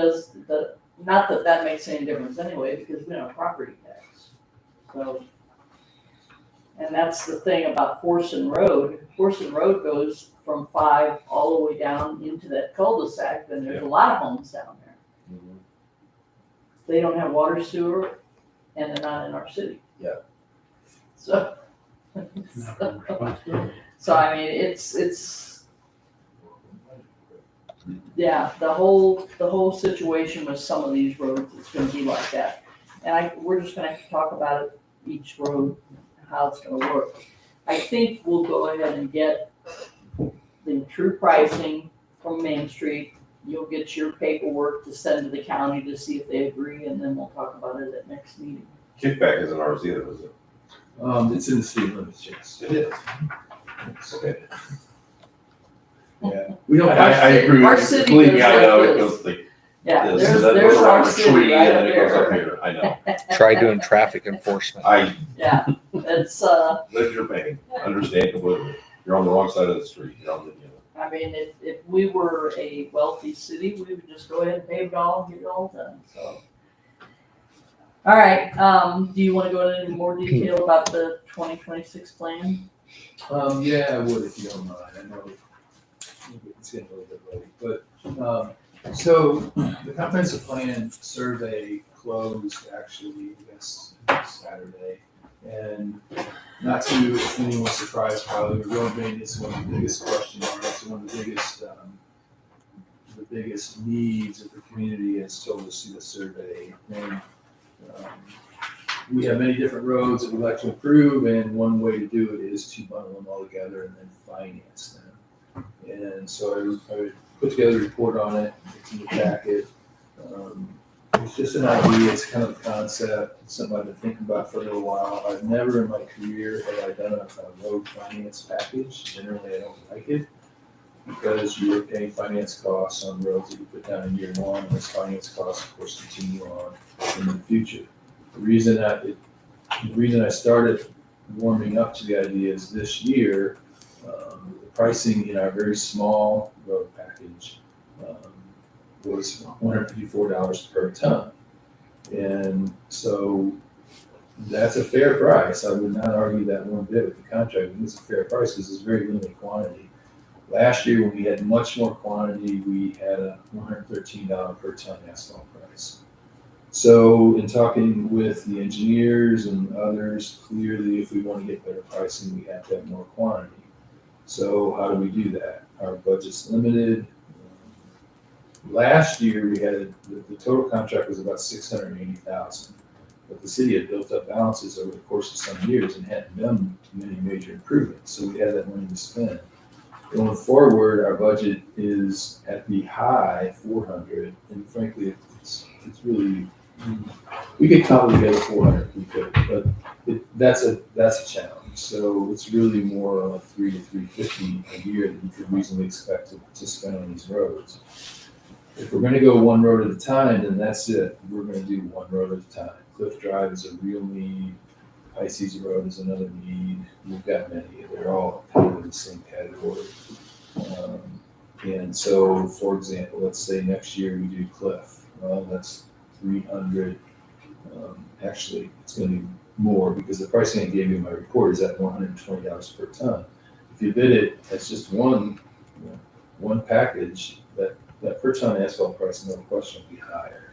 not that that makes any difference anyway, because we don't have property tax. So, and that's the thing about Forson Road. Forson Road goes from 5 all the way down into that cul-de-sac, and there's a lot of homes down there. They don't have water, sewer, and they're not in our city. Yeah. So, Not our responsibility. so I mean, it's, yeah, the whole situation with some of these roads is gonna be like that. And we're just gonna have to talk about it, each road, how it's gonna work. I think we'll go ahead and get the true pricing from Main Street. You'll get your paperwork to send to the county to see if they agree, and then we'll talk about it at next meeting. Kickback isn't ours either, is it? It's in the city limits, yes. It is. Okay. Yeah, we don't. I agree Our with you city completely. goes I know like it this. goes like Yeah, this, and there's then goes our around the city tree, right and up then it goes up there. here. I know. Try doing traffic enforcement. Yeah, it's, Live your pain. Understand completely. You're on the wrong side of the street. You're on the, I mean, if we were a wealthy city, we would just go ahead and pave it all and get it all done, so. All right, do you wanna go into more detail about the 2026 plan? Yeah, I would if you don't mind. I know it's getting a little bit late, but, so the comprehensive plan survey closed actually this Saturday. And not to anyone's surprise, probably, but road maintenance is one of the biggest question marks, one of the biggest needs of the community has told us through the survey. And we have many different roads that we'd like to improve, and one way to do it is to bundle them all together and then finance them. And so I put together a report on it, it's in the packet. It's just an idea, it's kind of a concept, it's something I've been thinking about for a little while. I've never in my career have I done a road finance package. Generally, I don't like it because you're paying finance costs on roads that you put down in year one, and those finance costs, of course, continue on in the future. The reason I started warming up to the idea is this year, the pricing in our very small road package was $154 per ton. And so that's a fair price. I would not argue that one bit with the contract. I think it's a fair price because it's very limited quantity. Last year, when we had much more quantity, we had a $113 per ton asphalt price. So in talking with the engineers and others, clearly if we want to get better pricing, we have to have more quantity. So how do we do that? Our budget's limited. Last year, we had the total contract was about $680,000, but the city had built up balances over the course of some years and hadn't done many major improvements, so we had that money to spend. Going forward, our budget is at the high 400, and frankly, it's really, we could cobble together 400 if we could, but that's a challenge. So it's really more like 300 to 350 a year that you could reasonably expect to spend on these roads. If we're gonna go one road at a time, then that's it. We're gonna do one road at a time. Cliff Drive is a real need. Pisces Road is another need. We've got many. They're all kind of in the same category. And And so, for example, let's say next year we do Cliff. Well, that's 300. Actually, it's going to be more because the pricing I gave you in my report is at $120 per ton. If you bid it as just one package, that per ton asphalt price, no question, will be higher.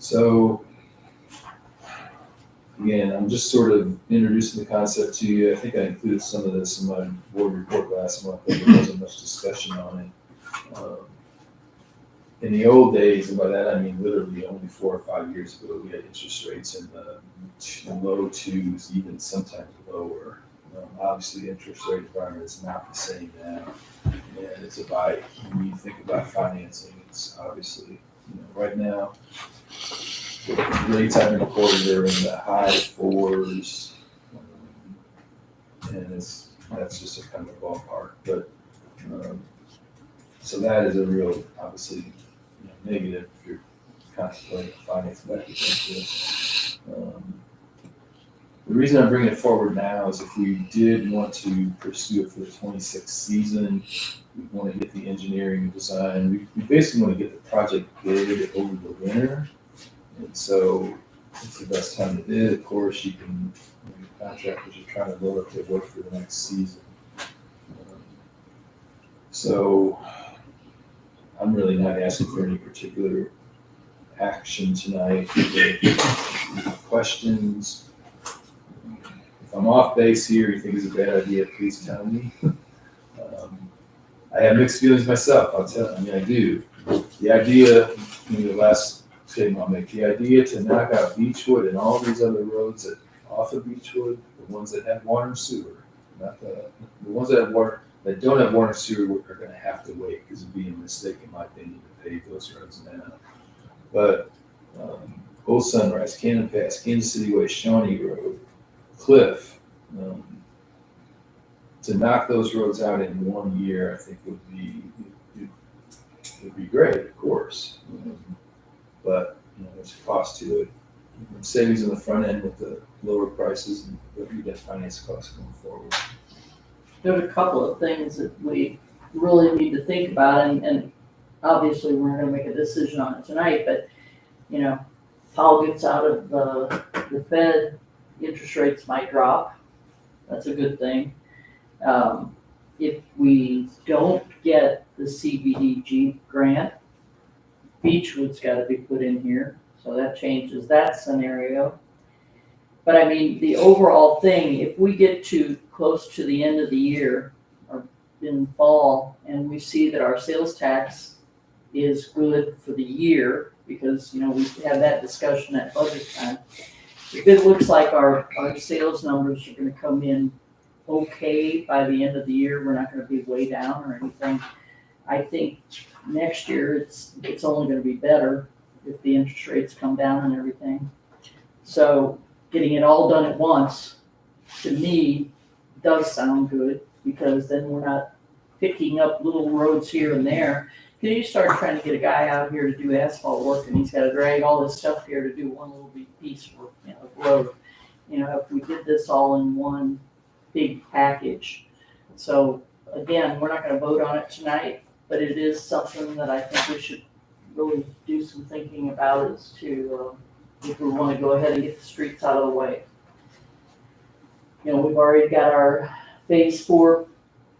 So, again, I'm just sort of introducing the concept to you. I think I included some of this in my board report last month, but there wasn't much discussion on it. In the old days, and by that I mean literally only 4 or 5 years ago, we had interest rates in the low twos, even sometimes lower. Obviously, the interest rate environment is not the same now, and it's about, when you think about financing, it's obviously, right now, the rates I've been quoted are in the high fours, and that's just a kind of a ballpark. But so that is a real, obviously, negative if you're contemplating financing that into this. The reason I'm bringing it forward now is if we did want to pursue it for the 26th season, we want to get the engineering and design. We basically want to get the project bid over the winter. And so it's the best time to bid. Of course, you can, contractors are trying to load up their work for the next season. So I'm really not asking for any particular action tonight. Questions? If I'm off base here, you think it's a bad idea, please tell me. I have mixed feelings myself, I'll tell you. I mean, I do. The idea, the last statement I'll make, the idea to knock out Beechwood and all these other roads off of Beechwood, the ones that have water and sewer, not the ones that have water, that don't have water and sewer are gonna have to wait, because it'd be a mistake, in my opinion, to pave those roads now. But, Old Sunrise, Cannon Pass, Kansas City Way, Shawnee Road, Cliff, to knock those roads out in 1 year, I think would be great, of course. But, there's a cost to it. Savings on the front end with the lower prices and what you get finance costs going forward. There's a couple of things that we really need to think about, and obviously we're not gonna make a decision on it tonight, but, Powell gets out of the Fed, interest rates might drop. That's a good thing. If we don't get the CBDG grant, Beechwood's gotta be put in here, so that changes that scenario. But I mean, the overall thing, if we get to close to the end of the year or in fall and we see that our sales tax is good for the year, because, we had that discussion at budget time. If it looks like our sales numbers are gonna come in okay by the end of the year, we're not gonna be way down or anything. I think next year it's only gonna be better if the interest rates come down and everything. So getting it all done at once, to me, does sound good, because then we're not picking up little roads here and there. Because you start trying to get a guy out here to do asphalt work, and he's got to drag all this stuff here to do one little piece of road. If we did this all in one big package. So again, we're not going to vote on it tonight, but it is something that I think we should really do some thinking about, as to if we want to go ahead and get the streets out of the way. We've already got our phase 4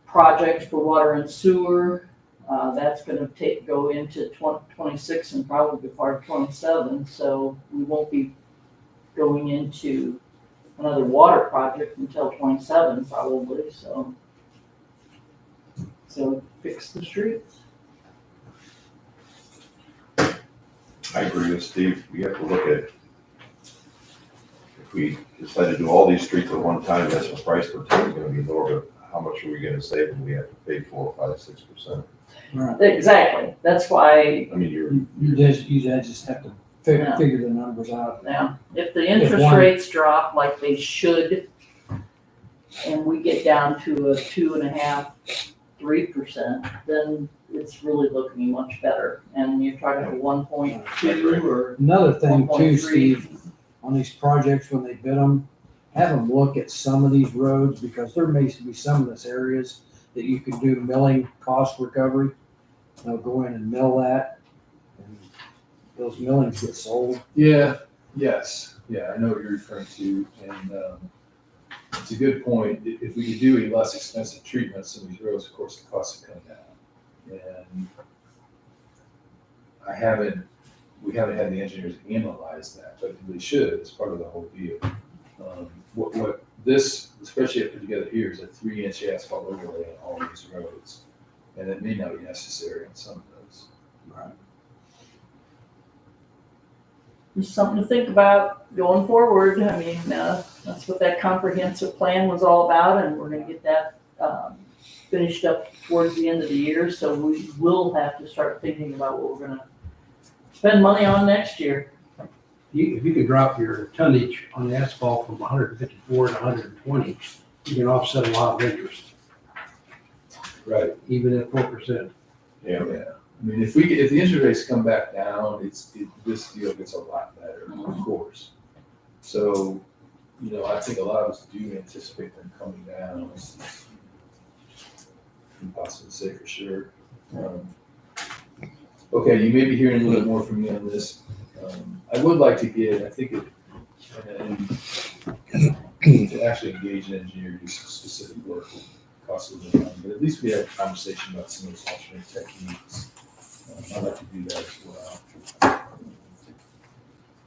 project for water and sewer. That's gonna go into 2026 and probably part of 27, so we won't be going into another water project until 27 probably, so fix the streets. I agree with Steve. We have to look at, if we decide to do all these streets at one time, that's the price per ton is gonna be lower, but how much are we gonna save when we have to pay 4, 5, 6%? Right. Exactly, that's why, I mean, You just have to Yeah. figure the numbers out. now, if the interest one- rates drop like they should, and we get down to a 2.5, 3%, then it's really looking much better. And you're talking a 1.2 or Another thing too, 1.3. Steve, on these projects, when they bid them, have them look at some of these roads, because there may be some of these areas that you could do milling cost recovery. they'll go in and mill that, and those millings get sold. Yeah, yes, yeah, I know what you're referring to, and, it's a good point. If we could do a less expensive treatments in these roads, of course, the costs would come down. And we haven't had the engineers analyze that, but we should, it's part of the whole deal. What this, especially I put together here, is a 3-inch asphalt overlay on all these roads. And it may not be necessary on some of those. Just something to think about going forward. I mean, that's what that comprehensive plan was all about, and we're gonna get that, finished up towards the end of the year, so we will have to start thinking about what we're gonna spend money on next year. If you could drop your tonnage on the asphalt from 154 to 120, you can offset a lot of interest, Right. even at 4%. Yeah. I mean, if the interest rates come back down, this deal gets a lot better, of course. So, I think a lot of us do anticipate them coming down. It's impossible to say for sure. Okay, you may be hearing a little bit more from me on this. I would like to get, to actually engage an engineer to do some specific work, cost of living, but at least we have a conversation about some of those alternate techniques. I'd like to do that as well.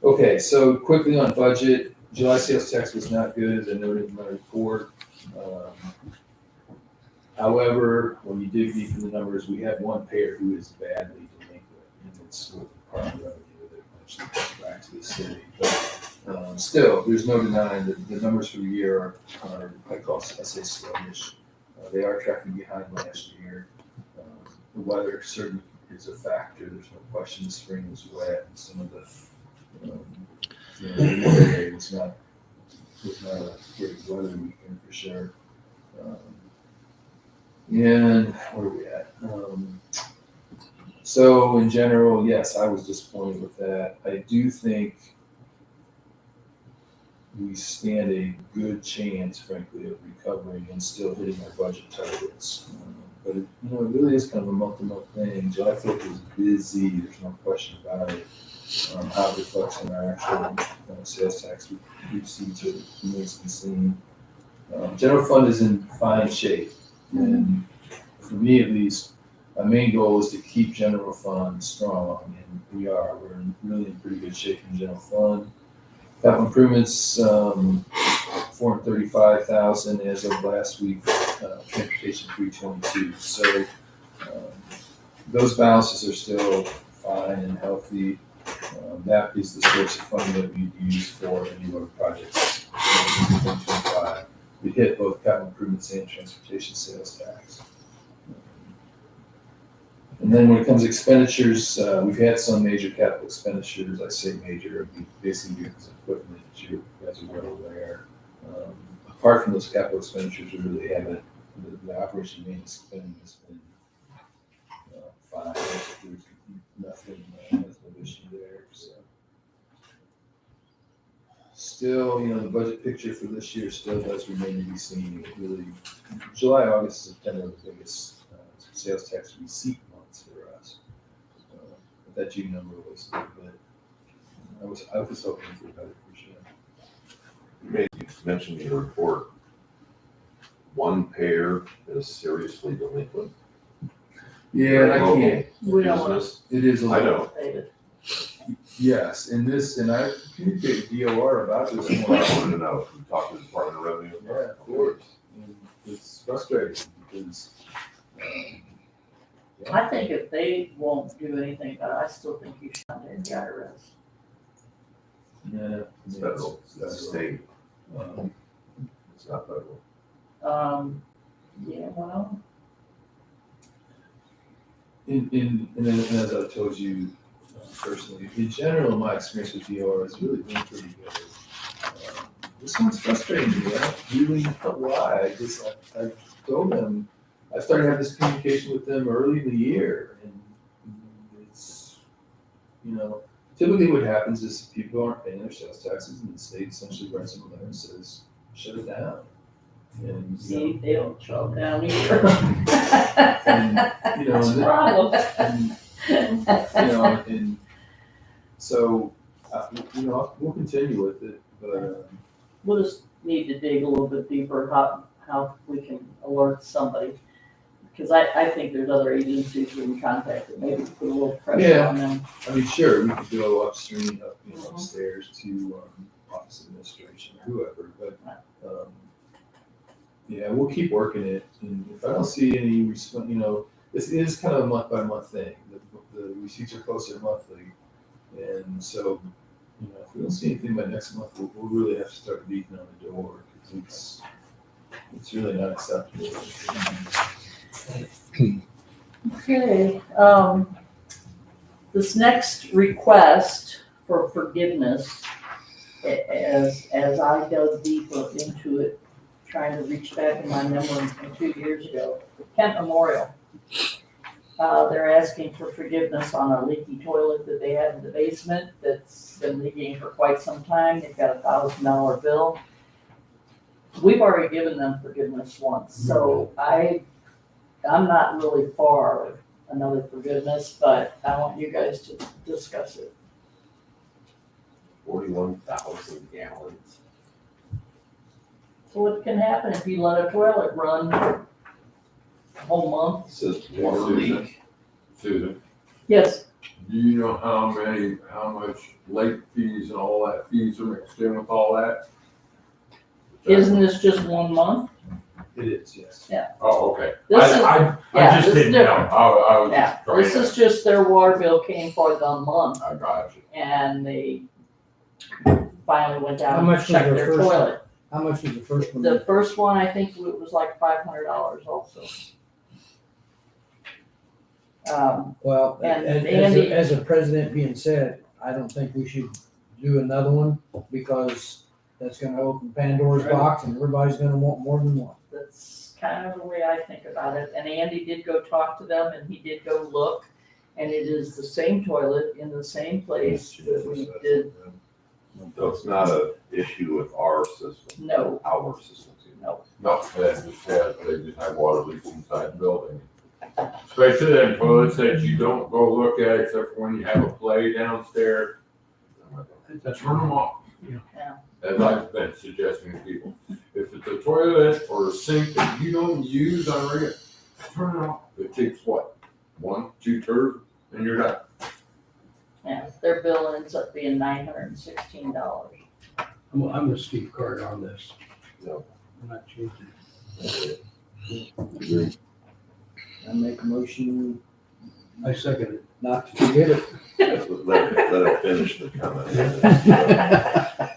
Okay, so quickly on budget, July sales tax was not good, as I noted in my report. However, when you dig deep in the numbers, we have one payer who is badly delinquent, and it's with the Department of Revenue that eventually comes back to the city. But still, there's no denying that the numbers for the year are I say sluggish. They are tracking behind last year. The weather certainly is a factor. There's no question the spring was wet, and some of the weather was not a great weather weekend for sure. And where are we at? So in general, yes, I was disappointed with that. I do think we stand a good chance, frankly, of recovering and still hitting our budget targets. But it really is kind of a month-to-month thing. July 4th is busy. There's no question about it. How it reflects on our actual sales tax receipts remains to be seen. General fund is in fine shape. And for me, at least, my main goal is to keep general fund strong, and we are. We're really in pretty good shape in general fund. Capital improvements, $435,000 as of last week. Transportation $322. So those balances are still fine and healthy. That is the source of funding that we use for any of our projects. In 2025. We hit both capital improvements and transportation sales tax. And then when it comes to expenditures, we've had some major capital expenditures. I say major, basically because of equipment that you guys are well aware. Apart from those capital expenditures, we really haven't, the operation maintenance spending has been fine. There's nothing, no issue there. So. Still, the budget picture for this year still does remain to be seen. It really, July, August, September are the biggest sales tax receipt months for us. But that June number was a little bit. I was hoping for better for sure. You mentioned in your report, one payer is seriously delinquent. Yeah, and I can't. We don't want Business. It is a I little. know. David. Yes, and I communicated with DOR about this I one. wanted to know if you talked to the Department of Revenue. Yeah, of course. And it's frustrating because. I think if they won't do anything about it, I still think you should contact the IRS. Yeah, It's federal, it's state, it's not federal. Yeah, well, And as I've told you personally, in general, my experience with DOR has really been pretty good. This one's frustrating me. I don't really know why. I told them, I started having this communication with them early in the year, and it's, typically what happens is people aren't paying their sales taxes, and the state essentially writes them a letter and says, shut it down. And, see, they don't choke down either. and That's a problem. And so, we'll continue with it, but, We'll just need to dig a little bit deeper how we can alert somebody. Because I think there's other agencies we can contact that maybe put a little pressure Yeah. on them. I mean, sure, we could go upstream, Mhm. upstairs to, office administration, or whoever, but, yeah, we'll keep working it, and if I don't see any response, this is kind of a month by month thing, the receipts are closer monthly, and so, if we don't see anything by next month, we'll really have to start beating on the door, because it's really not acceptable. Okay, this next request for forgiveness, as I dug deeper into it, trying to reach back in my memory from 2 years ago, Kent Memorial. They're asking for forgiveness on a leaky toilet that they have in the basement that's been leaking for quite some time. They've got a $1,000 bill. We've already given them forgiveness once, so I'm not really for another forgiveness, but I want you guys to discuss it. 41,000 gallons. So what can happen if you let a toilet run a whole month? It says water leak. Susan, Yes, do you know how much late fees and all that fees are mixed in with all that? isn't this just 1 month? It is, yes. Oh, okay. This is- I yeah, just this is didn't know. different. I was Yeah, just trying this to. is just their water bill came for the month, I got you. and they finally went How down and much was checked their their first one? toilet. How much was the first one? The first one, I think it was like $500 also. Well, And as as a president being said, I don't think we should do another one because that's gonna open Pandora's box and everybody's gonna want more than one. That's kind of the way I think about it. And Andy did go talk to them and he did go look. And it is the same toilet in the same place that we did. So it's not an issue with our system, No, our system. no. No, they just have water leaks inside the building. Especially them toilets that you don't go look at except for when you have a play downstairs. Turn them off. Yeah. As I've been suggesting to people. If it's a toilet or a sink that you don't use on regular, turn it off. It takes what? 1, 2 turns and you're done. Yeah, their bill ends up being $916. I'm with Steve Carter on this. No. I'm not changing. I make a motion I second it. not to forget it. Let him finish the comment.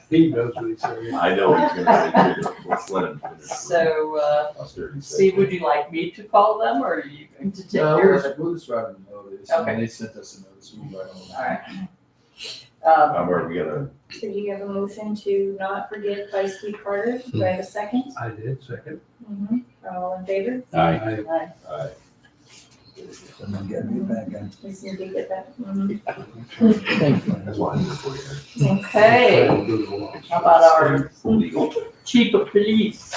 Steve knows what he's saying. I know he's gonna say bigger. Let's let him finish. So, Austerity sake. Steve, would you like me to call them or are you going to take No, care of it? we'll just write them a notice, Okay. and they sent us a notice, we'll write them. All right. Are we gonna, So you have a motion to not forgive by Steve Carter. Do I have a second? I did second. All in favor? Aye. I'm getting it back in. We just need to get that. Thank you. that's why I'm here for you. Okay, how about our Legal. chief of police?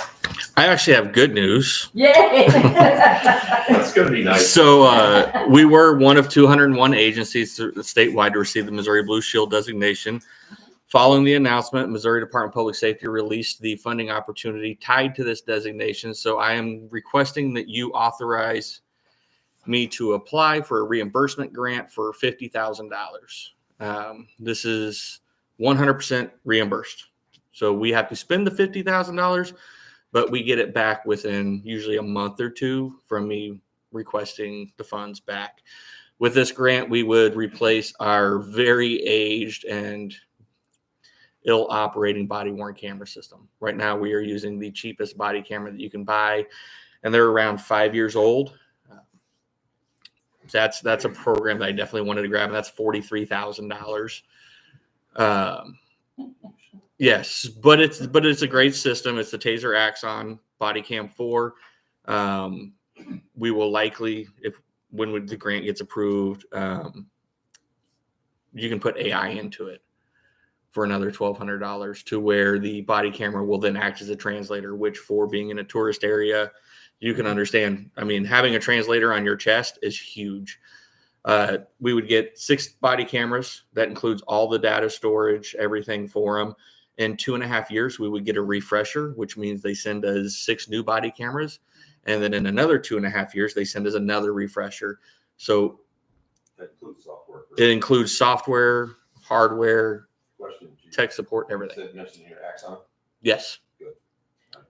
I actually have good news. Yay! That's gonna be nice. So we were one of 201 agencies statewide to receive the Missouri Blue Shield designation. Following the announcement, Missouri Department of Public Safety released the funding opportunity tied to this designation. So I am requesting that you authorize me to apply for a reimbursement grant for $50,000. This is 100% reimbursed. So we have to spend the $50,000, but we get it back within usually a month or two from me requesting the funds back. With this grant, we would replace our very aged and ill operating body worn camera system. Right now, we are using the cheapest body camera that you can buy, and they're around 5 years old. That's a program that I definitely wanted to grab, and that's $43,000. Yes, but it's a great system. It's the Taser Axon Body Cam 4. We will likely, when the grant gets approved, you can put AI into it for another $1,200 to where the body camera will then act as a translator, which for being in a tourist area, you can understand. I mean, having a translator on your chest is huge. We would get 6 body cameras. That includes all the data storage, everything for them. In 2.5 years, we would get a refresher, which means they send us 6 new body cameras. And then in another 2.5 years, they send us another refresher. So That includes software. it includes software, hardware, Question. tech support, everything. You said mentioned your Axon. Yes.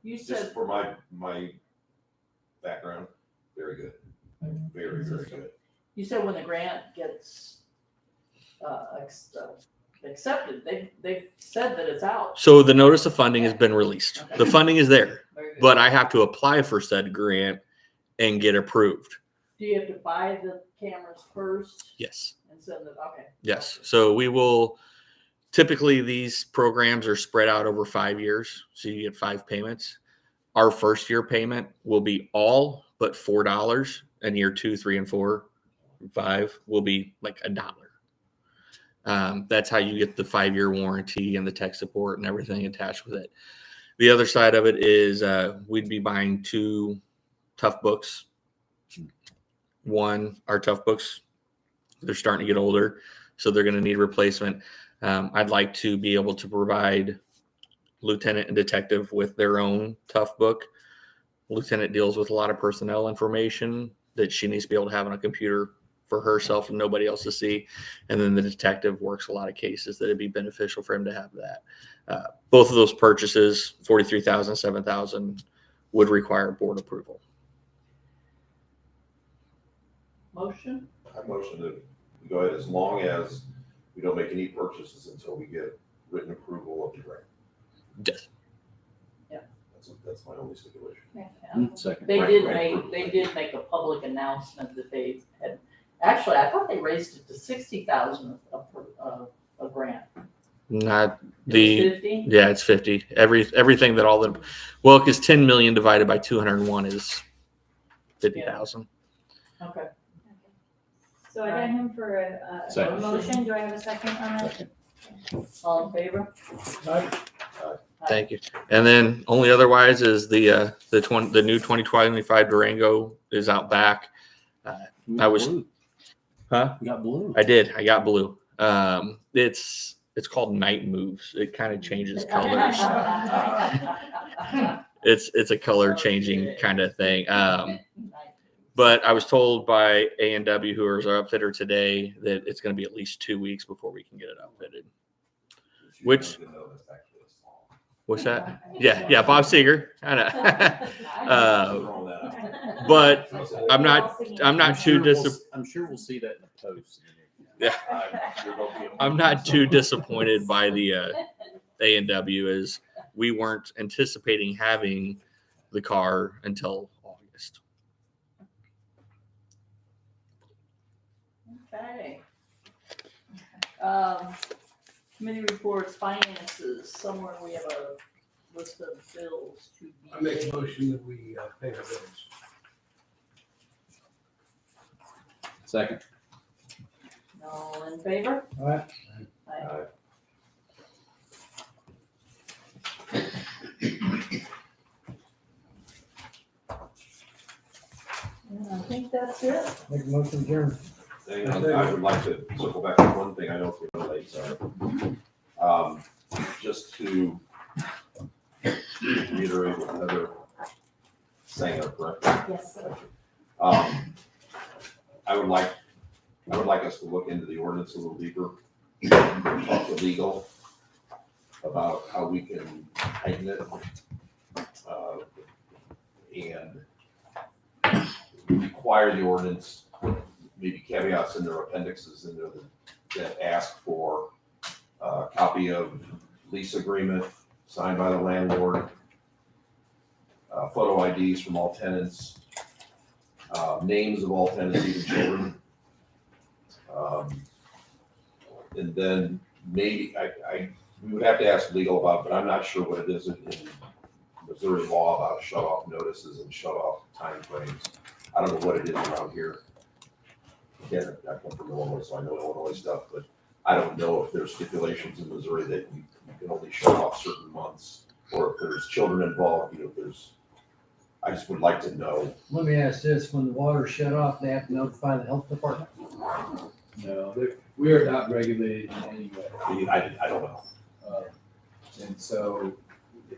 You Just said, for my background, very good. Very good. you said when the grant gets, accepted, they've said that it's out. So the notice of funding has been released. Okay. The funding is there, Very good. but I have to apply for said grant and get approved. Do you have to buy the cameras first Yes. and send them, okay. Yes. So we will, typically these programs are spread out over 5 years. So you get 5 payments. Our first year payment will be all but $4, and year 2, 3, and 4, 5 will be like $1. That's how you get the 5-year warranty and the tech support and everything attached with it. The other side of it is we'd be buying 2 tough books. One, our tough books, they're starting to get older, so they're going to need replacement. I'd like to be able to provide lieutenant and detective with their own tough book. Lieutenant deals with a lot of personnel information that she needs to be able to have on a computer for herself and nobody else to see. And then the detective works a lot of cases that it'd be beneficial for him to have that. Both of those purchases, $43,000, $7,000, would require board approval. Motion? I motion that we go ahead as long as we don't make any purchases until we get written approval of the grant. Yes. That's my only stipulation. Second. They Right. did make a public announcement that they had, actually, I thought they raised it to 60,000 a grant. Not It was the, 50? yeah, it's 50. Everything that all the, well, because 10 million divided by 201 is 50,000. Okay. So I got him for a Second. motion. Do I have a second on that? All in favor? Thank you. And then only otherwise is the new 2025 Durango is out back. I was, huh? You got blue. I did. I got blue. It's called Night Moves. It kind of changes colors. It's a color changing kind of thing. But I was told by A&W, who is our outfitter today, that it's going to be at least 2 weeks before we can get it outfitted. Which, what's that? Yeah, Bob Seeger. I know. But I'm not too I'm sure we'll see that in the post. Yeah. I'm not too disappointed by the A&W, as we weren't anticipating having the car until August. Okay. Committee reports, finances, somewhere we have a list of bills to be I make paid. a motion that we pay our bills. Second. All in favor? All right. Aye. And I think that's it. Make a motion adjourned. And I would like to circle back to one thing I know for the late, sorry. Just to reiterate what Heather saying up front. Yes, sir. I would like us to look into the ordinance a little deeper, talk to legal about how we can tighten it. And require the ordinance, maybe caveats in their appendixes in there that ask for a copy of lease agreement signed by the landlord, photo IDs from all tenants, names of all tenants, even children. And then maybe, we would have to ask legal about, but I'm not sure what it is in Missouri law about shut-off notices and shut-off timeframes. I don't know what it is around here. Again, I come from Illinois, so I know Illinois stuff, but I don't know if there's stipulations in Missouri that you can only shut off certain months, or if there's children involved, there's, I just would like to know. Let me ask this, when the water's shut off, they have to notify the health department? No, we are not regulated in any way. I don't know. And so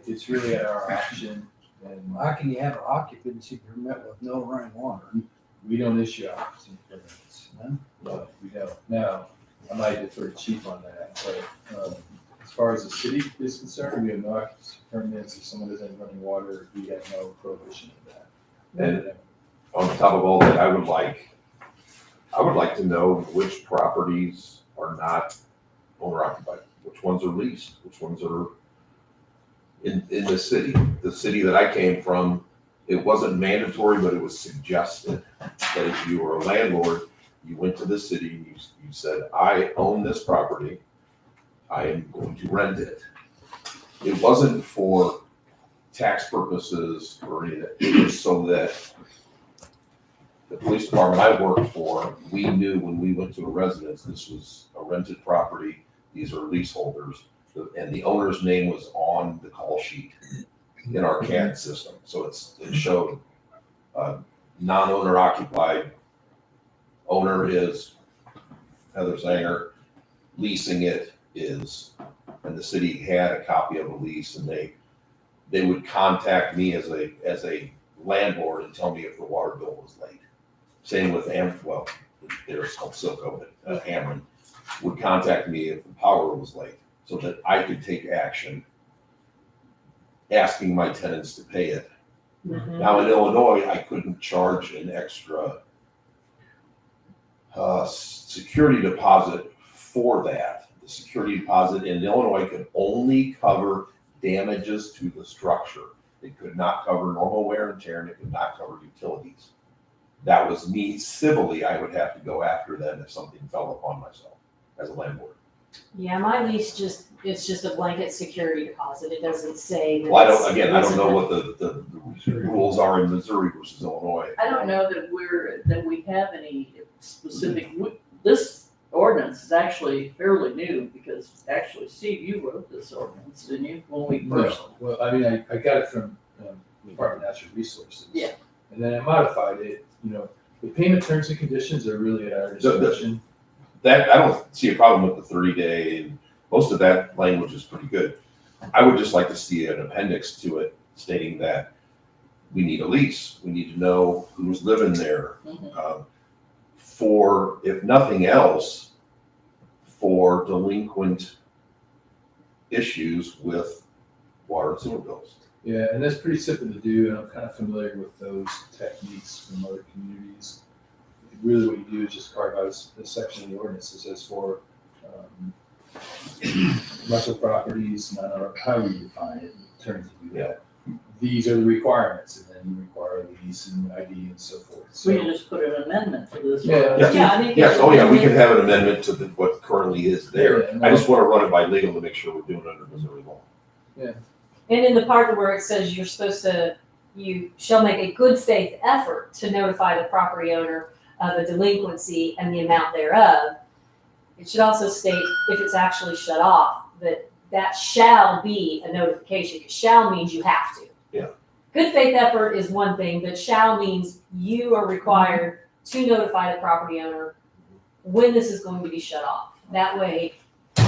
it's really at our option, and How can you have an occupancy permit with no running water? we don't issue occupancy permits. No? No, we don't. Now, I might defer to chief on that, but as far as the city is concerned, we have no occupancy permits. If someone doesn't have running water, we have no prohibition of that. And on top of all that, I would like to know which properties are not owner occupied, which ones are leased, which ones are in the city. The city that I came from, it wasn't mandatory, but it was suggested that if you were a landlord, you went to the city and you said, I own this property, I am going to rent it. It wasn't for tax purposes or anything, it was so that the police department I worked for, we knew when we went to a residence, this was a rented property, these are leaseholders, and the owner's name was on the call sheet in our CAD system. So it showed non-owner occupied, owner is Heather Sanger, leasing it is, and the city had a copy of a lease, and they would contact me as a landlord and tell me if the water bill was late. Same with there's called Silco, but Ameren would contact me if the power was late, so that I could take action, asking my tenants to pay it. Now in Illinois, I couldn't charge an extra security deposit for that. The security deposit in Illinois could only cover damages to the structure. It could not cover normal wear and tear, and it could not cover utilities. That was me civilly, I would have to go after them if something fell upon myself as a landlord. Yeah, my lease it's just a blanket security deposit. It doesn't say. That Well, I don't know what the rules are in Missouri versus Illinois. I don't know that we have any specific, this ordinance is actually fairly new, because actually, Steve, you wrote this ordinance, didn't you, when we first? No, well, I mean, I got it from Department of Natural Resources. Yeah. And then I modified it, the payment terms and conditions are really at our discretion. That, I don't see a problem with the 30-day, and most of that language is pretty good. I would just like to see an appendix to it stating that we need a lease, we need to know who's living there. For, if nothing else, for delinquent issues with water and sewer bills. Yeah, and that's pretty simple to do, and I'm kind of familiar with those techniques from other communities. Really what you do is just carve out a section of the ordinance that says for commercial properties, how you define it in terms of that. These are the requirements, and then you require a lease and ID and so forth. So, We can just put an amendment to this. Yeah. Yeah, I think. Yes, we can have an amendment to what currently is there. Yeah, I just want to run it by legal to make sure we're doing it under Missouri law. And in the part where it says you shall make a good faith effort to notify the property owner of a delinquency and the amount thereof, it should also state if it's actually shut off, that shall be a notification, because shall means you have to. Yeah. Good faith effort is one thing, but shall means you are required to notify the property owner when this is going to be shut off. That way,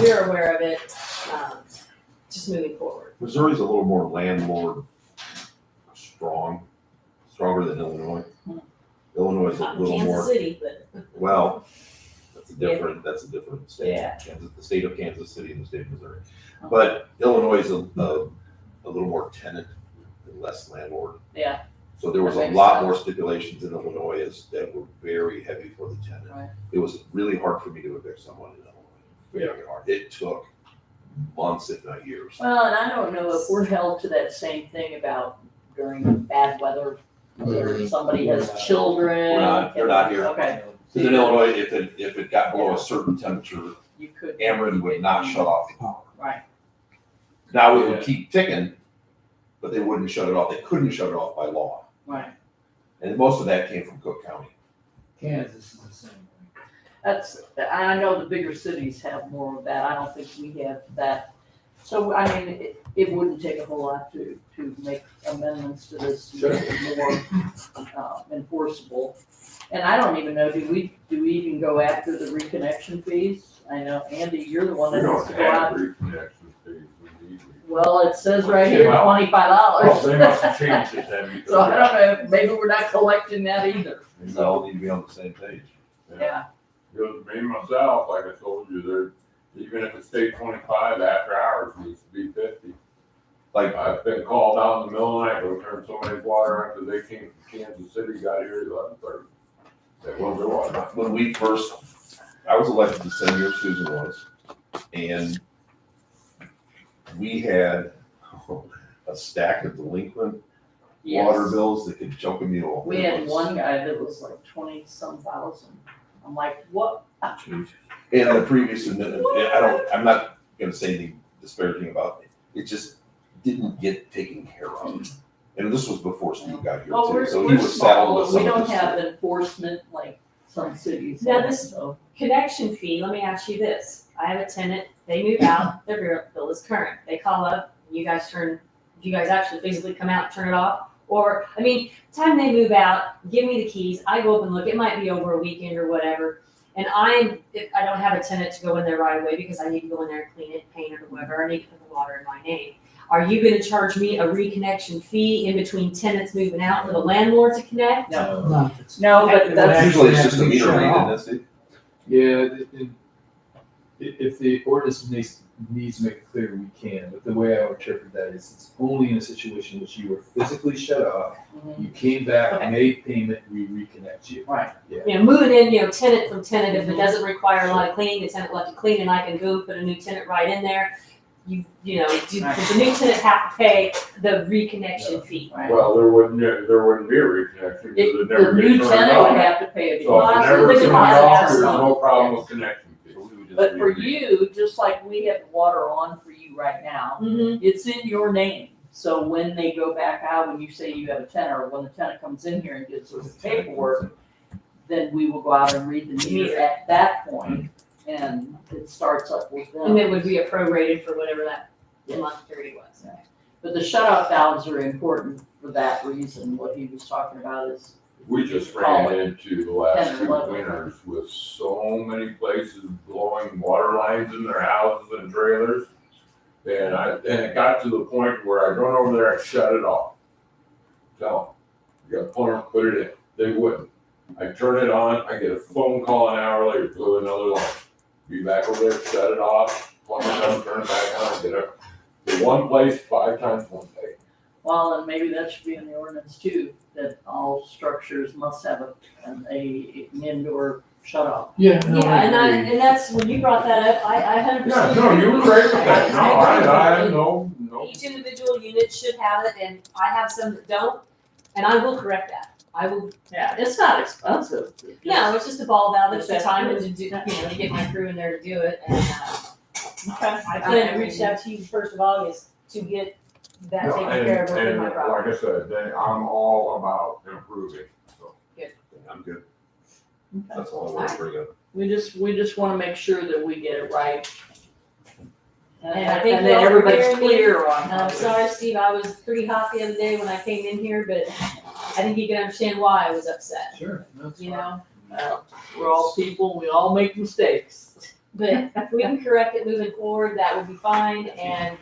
we're aware of it, just moving forward. Missouri's a little more landlord stronger than Illinois. Illinois is a Not little Kansas more, City, but well, that's a different state. Yeah. The state of Kansas City and the state of Missouri. But Illinois is a little more tenant and less landlord. Yeah. So there was That a makes lot sense. more stipulations in Illinois that were very heavy for the tenant. Right. It was really hard for me to evict someone in Illinois. Very hard. It took months, if not years. Well, and I don't know if we're held to that same thing about during bad weather, whether somebody has children. They're not here. Okay, Because in Illinois, if it got below a certain temperature, you could. Ameren would not shut off the power. Right. Now it would keep ticking, but they wouldn't shut it off. They couldn't shut it off by law. Right. And most of that came from Cook County. Kansas is the same way. I know the bigger cities have more of that. I don't think we have that So, I mean, it wouldn't take a whole lot to make amendments to this to make it more enforceable. And I don't even know, do we even go after the reconnection fees? I know, Andy, you're the one We that has don't to go out. have reconnection fees, we need. Well, it says right here, Well, $25. they must have changed it then because. So I don't know, maybe we're not collecting that either. We all need to be on the same page. Yeah, Because me myself, like I told you, there, even if it stayed 25, after hours it needs to be 50. Like, I've been called out in the middle of the night, go turn somebody's water on because they came from Kansas City, got here at 11:30. They won't do water. when we first, I was elected the same year Susan was, and we had a stack of delinquent water yes. bills that could jump a mule. We It had was- one guy that was like 20-some thousand. I'm like, what? And the previous, I'm not gonna say anything disparaging about it, it just didn't get taken care of. And this was before Steve got here Well, too, we're so he was saddled small, with some we of don't this. have enforcement like some cities Now, have, this- so. Connection fee, let me ask you this. I have a tenant, they move out, their bill is current. They call up, you guys actually physically come out and turn it off? Or, I mean, time they move out, give me the keys, I go up and look, it might be over a weekend or whatever. And I don't have a tenant to go in there right away because I need to go in there and clean it, paint it, or whatever, I need to put the water in my name. Are you gonna charge me a reconnection fee in between tenants moving out for the landlord to connect? No, but that's, Usually it's just a Have to be meter shut read, off. isn't it, Steve? Yeah, if the ordinance needs to make it clear, we can, but the way I would interpret that is it's only in a situation in which you were physically shut off, you came back, Okay. made payment, we reconnect you. right, Moving in, tenant from tenant, if it doesn't require a lot of cleaning, the tenant left to clean, and I can go put a new tenant right in there. Does the new tenant have to pay the reconnection fee? right. Well, there wouldn't be a reconnection because it The never new gets turned tenant would on. have to pay a So if it deposit. never the turns deposit off, has there's some. no problem with connection fee. So we would just But for read it. you, just like we have water on for you right now, Mm-hmm. it's in your name. So when they go back out, when you say you have a tenant, or when the tenant comes in here and gives us the paperwork, then we will go out and read the meter at that point, and it starts up with them. And it would be a prorated for whatever that month period was. But the shut-off valves are important for that reason. What he was talking about is, We just Call ran it into the last 10 or two 11. winters with so many places blowing water lines in their houses and trailers. And it got to the point where I run over there and shut it off. Tell them, you got a plumber, put it in. They wouldn't. I turn it on, I get a phone call an hour later, blew another line. Be back over there, shut it off, plumber comes, turn it back on, get it. The one place 5 times one day. well, and maybe that should be in the ordinance too, that all structures must have an indoor shut-off. Yeah, And that's, when you brought that up, I 100%. Yeah, no, you were great with that. No, I no. Each individual unit should have it, and I have some that don't, and I will correct that. I will, Yeah, it's not expensive. It's no, it's just a ball valve, it's the Just- time and to do, to get my crew in there to do it, and, Okay. I plan to reach out to you 1st of August to get that No, taken care of within and my like property. I said, I'm all about improving, so. I'm good. Okay. That's all I want to bring up. We just wanna make sure that we get it right. And I think And then y'all everybody's preparing me. clear on. I'm sorry, Steve, I was pretty hot the other day when I came in here, but I think you can understand why I was upset, Sure, that's you fine. know? We're all people, we all make mistakes. But if we can correct it moving forward, that would be fine, and,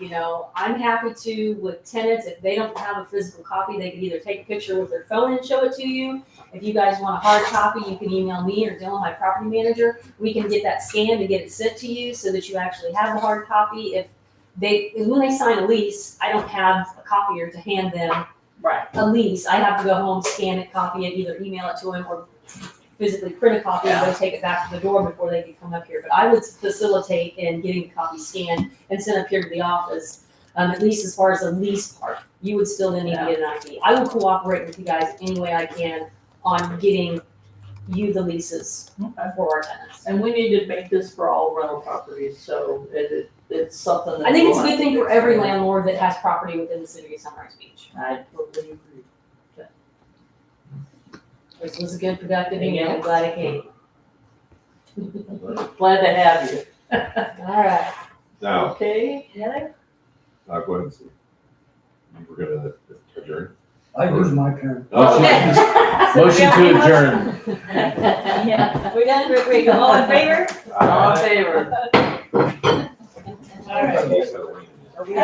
I'm happy to with tenants, if they don't have a physical copy, they can either take a picture with their phone and show it to you. If you guys want a hard copy, you can email me or Dylan, my property manager, we can get that scanned and get it sent to you so that you actually have the hard copy. When they sign a lease, I don't have a copier to hand them Right. a lease, I have to go home, scan it, copy it, either email it to them or physically print a copy and go take it back to the door before they can come up here. But I would facilitate in getting the copy scanned and sent up here to the office, at least as far as the lease part. You would still then need to get an ID. I will cooperate with you guys any way I can on getting you the leases for our tenants. And we need to make this for all rental properties, so it's something that. I think it's a we'll good thing have for to every do. landlord that has property within the city of Sunrise Beach. I totally agree. This was a good, productive meeting, I'm glad I came. Glad to have you. All right. Now, Okay, Heather? I'll go ahead and see. You were gonna adjourn? I use my turn. Okay. Motion to adjourn. Yeah, we got, we all in favor? All in favor? All right. Okay, so- I know.